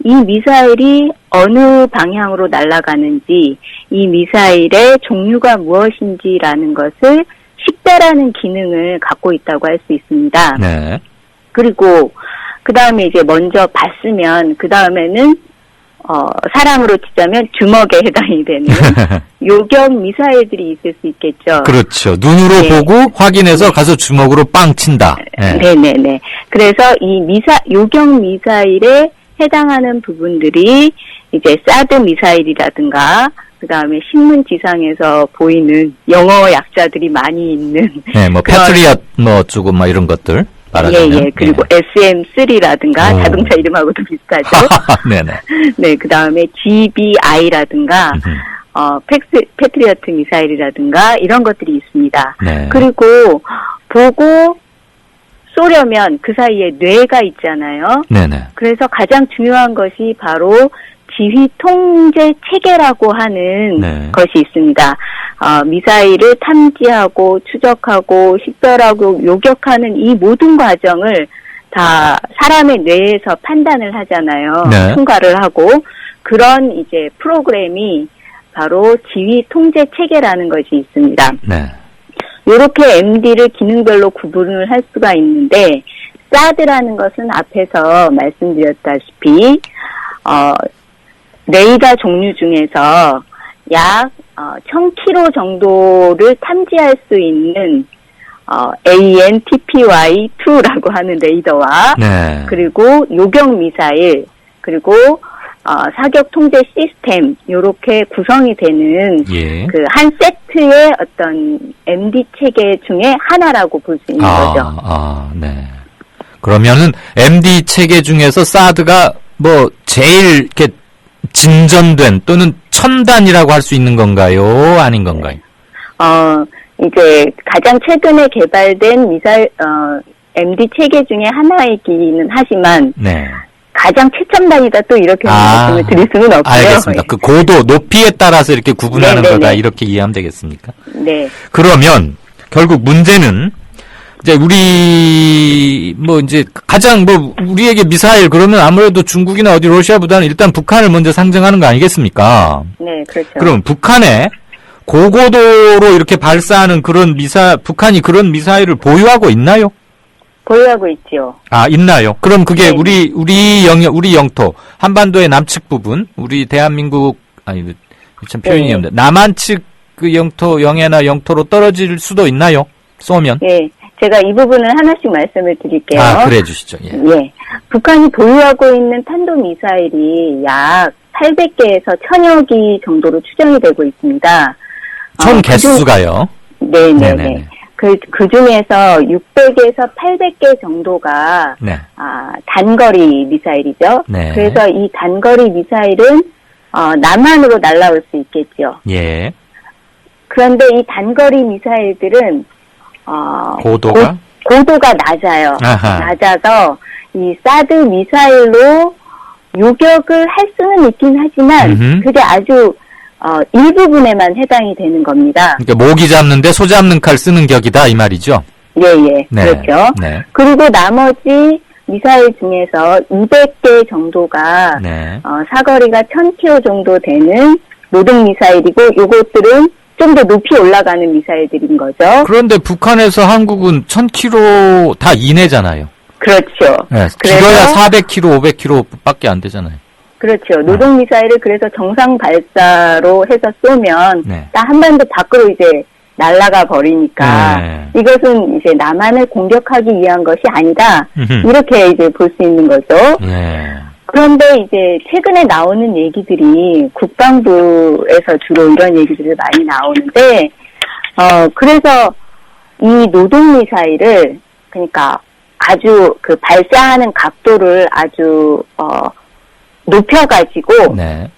이 미사일이 어느 방향으로 날아가는지 이 미사일의 종류가 무엇인지라는 것을 식별하는 기능을 갖고 있다고 할 수 있습니다. 네. 그리고 그 다음에 이제 먼저 봤으면 그 다음에는 사람으로 치자면 주먹에 해당이 되는 요격 미사일들이 있을 수 있겠죠. 그렇죠. 눈으로 네. 보고 확인해서 가서 주먹으로 빵 친다. 네. 네네네. 그래서 이 요격 미사일에 해당하는 부분들이 이제 사드 미사일이라든가 그 다음에 신문지상에서 보이는 영어 약자들이 많이 있는. 네, 뭐 패트리엇 뭐 어쩌고 뭐 이런 것들 말하자면. 예. 그리고 SM3라든가 오. 자동차 이름하고도 비슷하죠. 네네. 네, 그 다음에 GBI라든가 패트리어트 미사일이라든가 이런 것들이 있습니다. 네. 그리고 보고 쏘려면 그 사이에 뇌가 있잖아요. 네네. 그래서 가장 중요한 것이 바로 지휘 통제 체계라고 하는 네. 것이 있습니다. 미사일을 탐지하고 추적하고 식별하고 요격하는 이 모든 과정을 다 사람의 뇌에서 판단을 하잖아요. 네. 통과를 하고 그런 이제 프로그램이 바로 지휘 통제 체계라는 것이 있습니다. 네. 이렇게 MD를 기능별로 구분을 할 수가 있는데 사드라는 것은 앞에서 말씀드렸다시피 레이더 종류 중에서 약 1000km 정도를 탐지할 수 있는 ANTPY-2라고 하는 레이더와 네. 그리고 요격 미사일 그리고 사격 통제 시스템 요렇게 구성이 되는 예. 그 한 세트의 어떤 MD 체계 중에 하나라고 볼 수 있는 거죠. 네. 그러면은 MD 체계 중에서 사드가 뭐 제일 이렇게 진전된 또는 첨단이라고 할 수 있는 건가요? 아닌 건가요? 이제 가장 최근에 개발된 미사일 MD 체계 중에 하나이기는 하지만 네. 가장 최첨단이다 또 이렇게 말씀을 드릴 수는 없고요. 알겠습니다. 그 고도, 높이에 따라서 이렇게 구분하는 네네네. 거다 이렇게 이해하면 되겠습니까? 네. 그러면 결국 문제는 이제 우리 뭐 이제 가장 뭐 우리에게 미사일 그러면 아무래도 중국이나 어디 러시아보다는 일단 북한을 먼저 상정하는 거 아니겠습니까? 네, 그렇죠. 그럼 북한에 고고도로 이렇게 발사하는 그런 북한이 그런 미사일을 보유하고 있나요? 보유하고 있죠. 있나요? 그럼 그게 우리 영토, 한반도의 남측 부분, 우리 대한민국, 참 표현이 없네. 남한 측 그 영토, 영해나 영토로 떨어질 수도 있나요? 쏘면? 예. 제가 이 부분을 하나씩 말씀을 드릴게요. 그래 주시죠. 예. 예. 북한이 보유하고 있는 탄도미사일이 약 800개에서 1000여 기 정도로 추정이 되고 있습니다. 총 개수가요? 네네네. 그 중에서 600에서 800개 정도가 네. 단거리 미사일이죠. 네. 그래서 이 단거리 미사일은 남한으로 날아올 수 있겠죠. 예. 그런데 이 단거리 미사일들은 고도가 낮아요. 아하. 낮아서 이 사드 미사일로 요격을 할 수는 있긴 하지만 그게 아주 일부분에만 해당이 되는 겁니다. 그러니까 모기 잡는데 소 잡는 칼 쓰는 격이다 이 말이죠. 예, 네. 그렇죠. 네. 그리고 나머지 미사일 중에서 200개 정도가 네. 사거리가 1000km 정도 되는 노동 미사일이고 요것들은 좀 더 높이 올라가는 미사일들인 거죠. 그런데 북한에서 한국은 1000km 다 이내잖아요. 그렇죠. 네, 길어야 400km, 500km밖에 안 되잖아요. 그렇죠. 노동 미사일을 그래서 정상 발사로 해서 쏘면 네. 딱 한반도 밖으로 이제 날아가 버리니까 네. 이것은 이제 남한을 공격하기 위한 것이 아니다. 이렇게 이제 볼 수 있는 거죠. 네. 그런데 이제 최근에 나오는 얘기들이 국방부에서 주로 이런 얘기들이 많이 나오는데 그래서 이 노동 미사일을 그러니까 아주 그 발사하는 각도를 아주 높여가지고 네.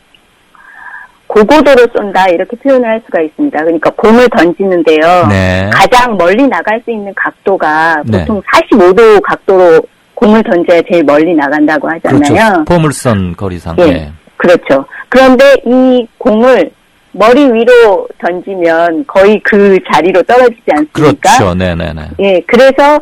고고도로 쏜다 이렇게 표현을 할 수가 있습니다. 그러니까 공을 던지는데요. 네. 가장 멀리 나갈 수 있는 각도가 네. 보통 45도 각도로 공을 던져야 제일 멀리 나간다고 하잖아요. 그렇죠. 포물선 거리상. 예, 네. 그렇죠. 그런데 이 공을 머리 위로 던지면 거의 그 자리로 떨어지지 않습니까? 그렇죠. 네네네. 예, 그래서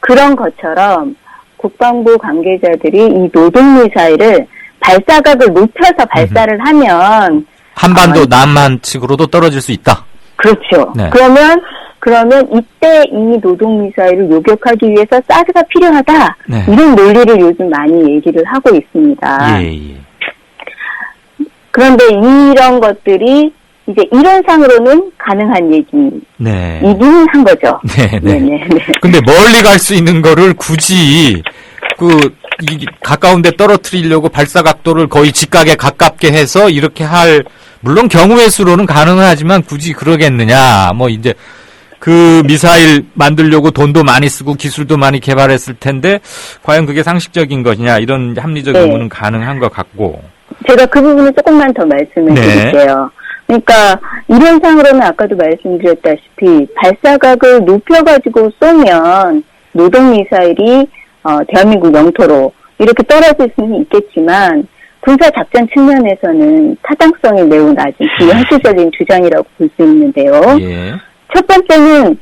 그런 것처럼 국방부 관계자들이 이 노동 미사일을 발사각을 높여서 발사를 하면 한반도 남한 측으로도 떨어질 수 있다. 그렇죠. 네. 그러면 이때 이 노동 미사일을 요격하기 위해서 사드가 필요하다. 네. 이런 논리를 요즘 많이 얘기를 하고 있습니다. 예. 그런데 이런 것들이 이제 이론상으로는 가능한 얘기이긴 네. 한 거죠. 네네. 근데 멀리 갈 수 있는 거를 굳이 가까운 데 떨어뜨리려고 발사 각도를 거의 직각에 가깝게 해서 이렇게 물론 경우의 수로는 가능하지만 굳이 그러겠느냐. 뭐 이제 그 미사일 만들려고 돈도 많이 쓰고 기술도 많이 개발했을 텐데 과연 그게 상식적인 것이냐 이런 합리적 의문은 가능한 것 같고. 제가 그 부분을 조금만 더 말씀을 드릴게요. 그러니까 이론상으로는 아까도 말씀드렸다시피 발사각을 높여가지고 쏘면 노동 미사일이 대한민국 영토로 이렇게 떨어질 수는 있겠지만 군사 작전 측면에서는 타당성이 매우 낮은 비현실적인 주장이라고 볼 수 있는데요. 예. 첫 번째는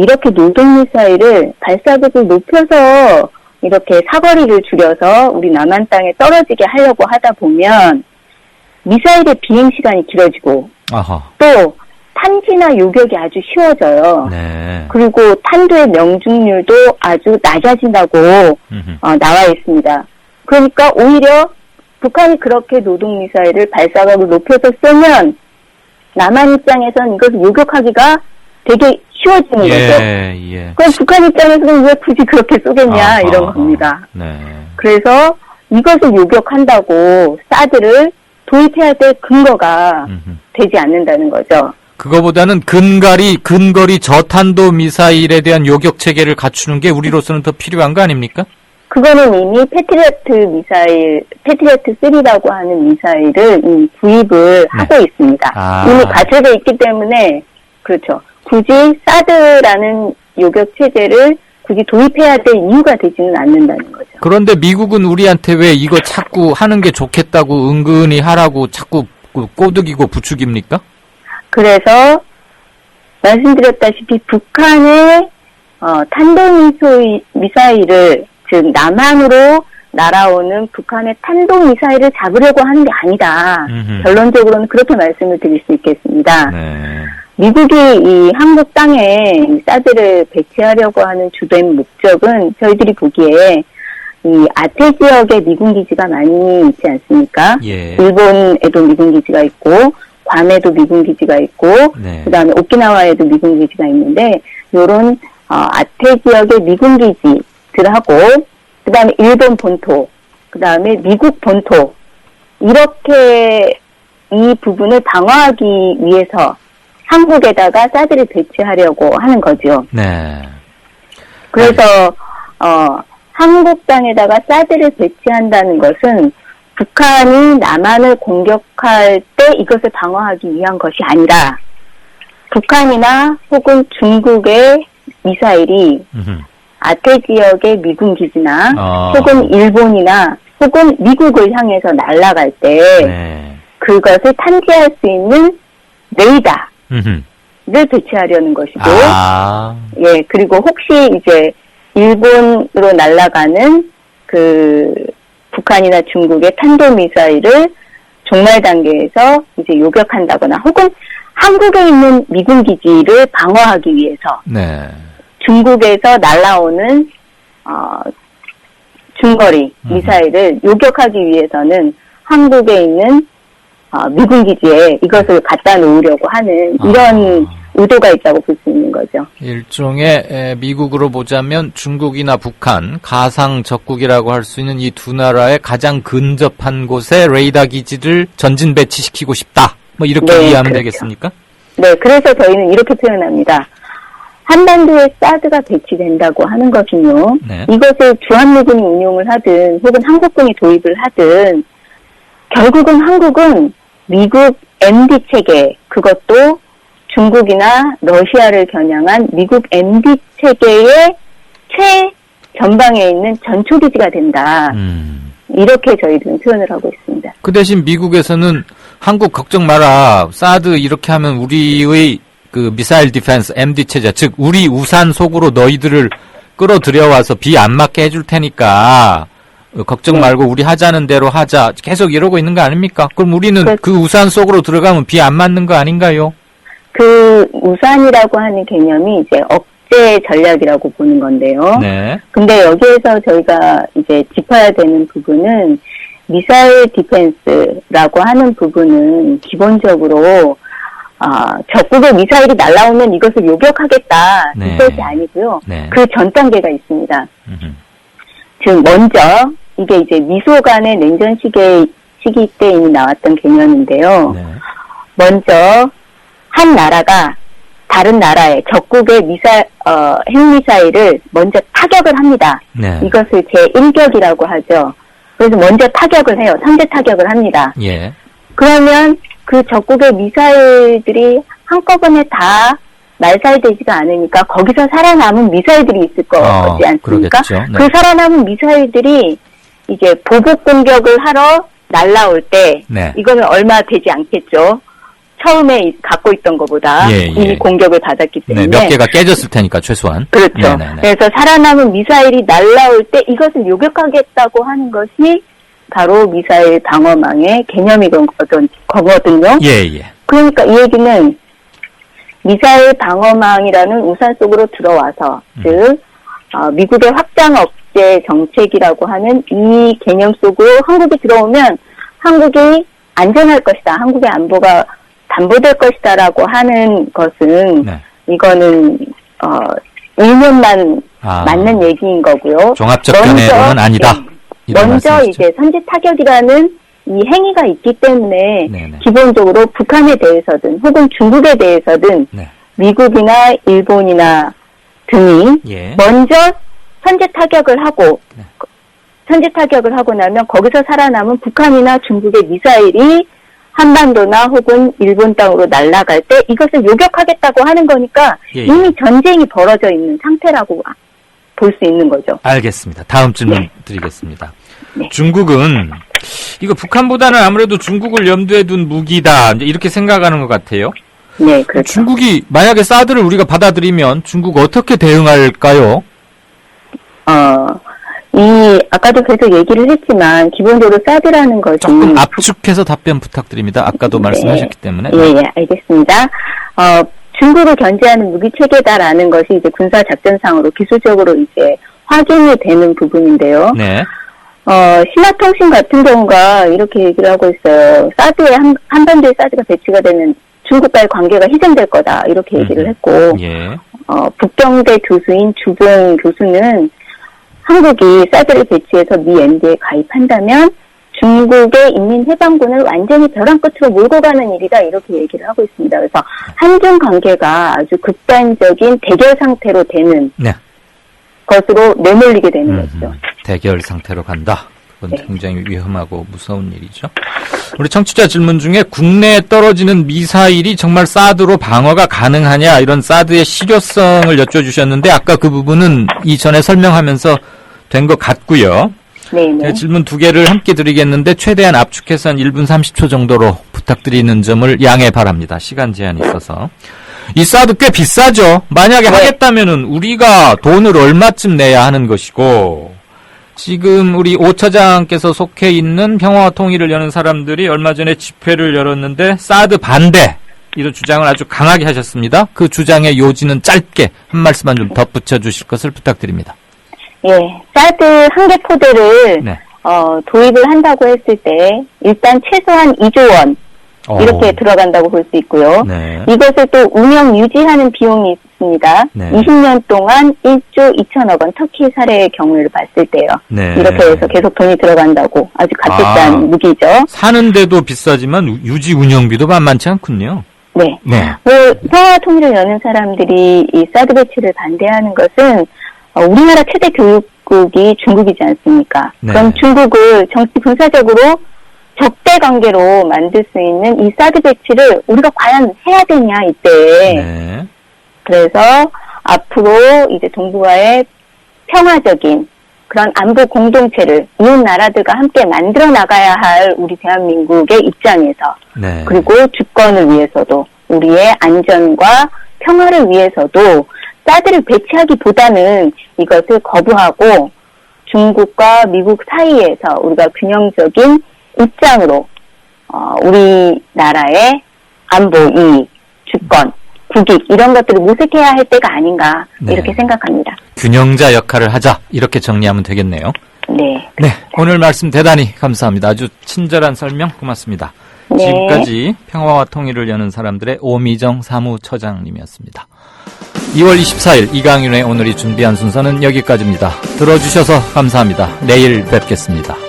이렇게 노동 미사일을 발사각을 높여서 이렇게 사거리를 줄여서 우리 남한 땅에 떨어지게 하려고 하다 보면 미사일의 비행 시간이 길어지고 아하. 또 탄지나 요격이 아주 쉬워져요. 네. 그리고 탄도의 명중률도 아주 낮아진다고 나와 있습니다. 그러니까 오히려 북한이 그렇게 노동 미사일을 발사각을 높여서 쏘면 남한 입장에선 이것을 요격하기가 되게 쉬워지는 거죠. 예. 그럼 북한 입장에서는 왜 굳이 그렇게 쏘겠냐 이런 겁니다. 네. 그래서 이것을 요격한다고 사드를 도입해야 될 근거가 되지 않는다는 거죠. 그거보다는 근거리 저탄도 미사일에 대한 요격 체계를 갖추는 게 우리로서는 더 필요한 거 아닙니까? 그거는 이미 패트리어트 3라고 하는 미사일을 이미 구입을 하고 있습니다. 이미 갖춰져 있기 때문에 그렇죠. 굳이 사드라는 요격 체제를 굳이 도입해야 될 이유가 되지는 않는다는 거죠. 그런데 미국은 우리한테 왜 이거 자꾸 하는 게 좋겠다고 은근히 하라고 자꾸 꼬드기고 부추깁니까? 그래서 말씀드렸다시피 북한의 탄도미사일을 즉 남한으로 날아오는 북한의 탄도미사일을 잡으려고 하는 게 아니다. 결론적으로는 그렇게 말씀을 드릴 수 있겠습니다. 네. 미국이 이 한국 땅에 사드를 배치하려고 하는 주된 목적은 저희들이 보기에 이 아태 지역에 미군 기지가 많이 있지 않습니까? 예. 일본에도 미군 기지가 있고 괌에도 미군 기지가 있고 네. 그다음에 오키나와에도 미군 기지가 있는데 요런 아태 지역의 미군 기지들하고 그다음에 일본 본토, 그다음에 미국 본토 이렇게 이 부분을 방어하기 위해서 한국에다가 사드를 배치하려고 하는 거죠. 네. 그래서 한국 땅에다가 사드를 배치한다는 것은 북한이 남한을 공격할 때 이것을 방어하기 위한 것이 아니라 북한이나 혹은 중국의 미사일이 아태 지역의 미군 기지나 혹은 일본이나 혹은 미국을 향해서 날아갈 때 그것을 탐지할 수 있는 레이더를 배치하려는 것이고, 예, 그리고 혹시 이제 일본으로 날아가는 그 북한이나 중국의 탄도미사일을 종말 단계에서 이제 요격한다거나 혹은 한국에 있는 미군 기지를 방어하기 위해서 중국에서 날아오는 중거리 미사일을 요격하기 위해서는 한국에 있는 미군 기지에 이것을 갖다 놓으려고 하는 이런 의도가 있다고 볼 수 있는 거죠. 일종의 미국으로 보자면 중국이나 북한, 가상 적국이라고 할 수 있는 이 두 나라의 가장 근접한 곳에 레이더 기지를 전진 배치시키고 싶다. 뭐 이렇게 이해하면 그렇죠. 되겠습니까? 네, 그래서 저희는 이렇게 표현합니다. 한반도에 사드가 배치된다고 하는 것은요. 네. 이것을 주한미군이 운용을 하든 혹은 한국군이 도입을 하든 결국은 한국은 미국 MD 체계, 그것도 중국이나 러시아를 겨냥한 미국 MD 체계의 최전방에 있는 전초기지가 된다. 이렇게 저희들은 표현을 하고 있습니다. 그 대신 미국에서는 한국 걱정 마라. 사드 이렇게 하면 우리의 그 미사일 디펜스 MD 체제, 즉 우리 우산 속으로 너희들을 끌어들여와서 비 안 맞게 해줄 테니까 걱정 말고 우리 하자는 대로 하자. 계속 이러고 있는 거 아닙니까? 그럼 우리는 그 우산 속으로 들어가면 비 안 맞는 거 아닌가요? 그 우산이라고 하는 개념이 이제 억제 전략이라고 보는 건데요. 네. 근데 여기에서 저희가 이제 짚어야 되는 부분은 미사일 디펜스라고 하는 부분은 기본적으로 적국의 미사일이 날아오면 이것을 요격하겠다. 네. 이것이 아니고요. 네. 그 전 단계가 있습니다. 즉 먼저 이게 이제 미소 간의 냉전 시기 때 이미 나왔던 개념인데요. 네. 먼저 한 나라가 다른 나라의 적국의 핵미사일을 먼저 타격을 합니다. 네. 이것을 제1격이라고 하죠. 그래서 먼저 타격을 해요. 선제 타격을 합니다. 예. 그러면 그 적국의 미사일들이 한꺼번에 다 말살되지가 않으니까 거기서 살아남은 미사일들이 있을 거지 않습니까? 그러겠죠. 네. 그 살아남은 미사일들이 이제 보복 공격을 하러 날라올 때 네. 이거는 얼마 되지 않겠죠. 처음에 갖고 있던 것보다 이미 공격을 받았기 때문에. 네, 몇 개가 깨졌을 테니까 최소한. 그렇죠. 네네네. 그래서 살아남은 미사일이 날라올 때 이것을 요격하겠다고 하는 것이 바로 미사일 방어망의 개념이거든요. 예. 그러니까 이 얘기는 미사일 방어망이라는 우산 속으로 들어와서 즉 미국의 확장 억제 정책이라고 하는 이 개념 속으로 한국이 들어오면 한국이 안전할 것이다. 한국의 안보가 담보될 것이다라고 하는 것은 이거는 일면만 맞는 얘기인 거고요. 종합적 견해로는 아니다. 먼저 이제 선제 타격이라는 이 행위가 있기 때문에 기본적으로 북한에 대해서든 혹은 중국에 대해서든 미국이나 일본이나 등이 먼저 선제 타격을 하고 선제 타격을 하고 나면 거기서 살아남은 북한이나 중국의 미사일이 한반도나 혹은 일본 땅으로 날아갈 때 이것을 요격하겠다고 하는 거니까 이미 전쟁이 벌어져 있는 상태라고 볼 수 있는 거죠. 알겠습니다. 다음 질문 드리겠습니다. 중국은 이거 북한보다는 아무래도 중국을 염두에 둔 무기다 이렇게 생각하는 것 같아요. 네, 그렇죠. 중국이 만약에 사드를 우리가 받아들이면 중국 어떻게 대응할까요? 아까도 계속 얘기를 했지만 기본적으로 사드라는 것이 조금 압축해서 답변 부탁드립니다. 아까도 말씀하셨기 때문에. 예, 알겠습니다. 중국을 견제하는 무기 체계다라는 것이 이제 군사 작전상으로 기술적으로 이제 확인이 되는 부분인데요. 네. 신화통신 같은 경우가 이렇게 얘기를 하고 있어요. 사드에 한반도에 사드가 배치가 되면 중국과의 관계가 희생될 거다 이렇게 얘기를 했고, 북경대 교수인 주봉 교수는 한국이 사드를 배치해서 미 MD에 가입한다면 중국의 인민해방군을 완전히 벼랑 끝으로 몰고 가는 일이다 이렇게 얘기를 하고 있습니다. 그래서 한중 관계가 아주 극단적인 대결 상태로 되는 것으로 내몰리게 되는 거죠. 대결 상태로 간다. 그건 굉장히 위험하고 무서운 일이죠. 우리 청취자 질문 중에 국내에 떨어지는 미사일이 정말 사드로 방어가 가능하냐 이런 사드의 실효성을 여쭤주셨는데 아까 그 부분은 이전에 설명하면서 된 것 같고요. 제가 질문 두 개를 함께 드리겠는데 최대한 압축해서 한 1분 30초 정도로 부탁드리는 점을 양해 바랍니다. 시간 제한이 있어서. 이 사드 꽤 비싸죠. 만약에 하겠다면은 우리가 돈을 얼마쯤 내야 하는 것이고 지금 우리 오 차장께서 속해 있는 평화와 통일을 여는 사람들이 얼마 전에 집회를 열었는데 사드 반대 이런 주장을 아주 강하게 하셨습니다. 그 주장의 요지는 짧게 한 말씀만 좀 덧붙여 주실 것을 부탁드립니다. 예, 사드 한 개 포대를 도입을 한다고 했을 때 일단 최소한 2조 원 이렇게 들어간다고 볼 수 있고요. 이것을 또 운영 유지하는 비용이 있습니다. 20년 동안 1조 2천억 원 터키 사례의 경우를 봤을 때요. 이렇게 해서 계속 돈이 들어간다고 아주 값비싼 무기죠. 사는데도 비싸지만 유지 운영비도 만만치 않군요. 네. 네. 평화 통일을 여는 사람들이 이 사드 배치를 반대하는 것은 우리나라 최대 교육국이 중국이지 않습니까? 네. 그럼 중국을 정치 군사적으로 적대 관계로 만들 수 있는 이 사드 배치를 우리가 과연 해야 되냐 이때. 네. 그래서 앞으로 이제 동북아의 평화적인 그런 안보 공동체를 이웃 나라들과 함께 만들어 나가야 할 우리 대한민국의 입장에서 네. 그리고 주권을 위해서도 우리의 안전과 평화를 위해서도 사드를 배치하기보다는 이것을 거부하고 중국과 미국 사이에서 우리가 균형적인 입장으로 우리나라의 안보 이익, 주권, 국익 이런 것들을 모색해야 할 때가 아닌가 네. 이렇게 생각합니다. 균형자 역할을 하자 이렇게 정리하면 되겠네요. 네. 네, 오늘 말씀 대단히 감사합니다. 아주 친절한 설명 고맙습니다. 네. 지금까지 평화와 통일을 여는 사람들의 오미정 사무처장님이었습니다. 2월 24일 이강윤의 오늘이 준비한 순서는 여기까지입니다. 들어주셔서 감사합니다. 내일 뵙겠습니다.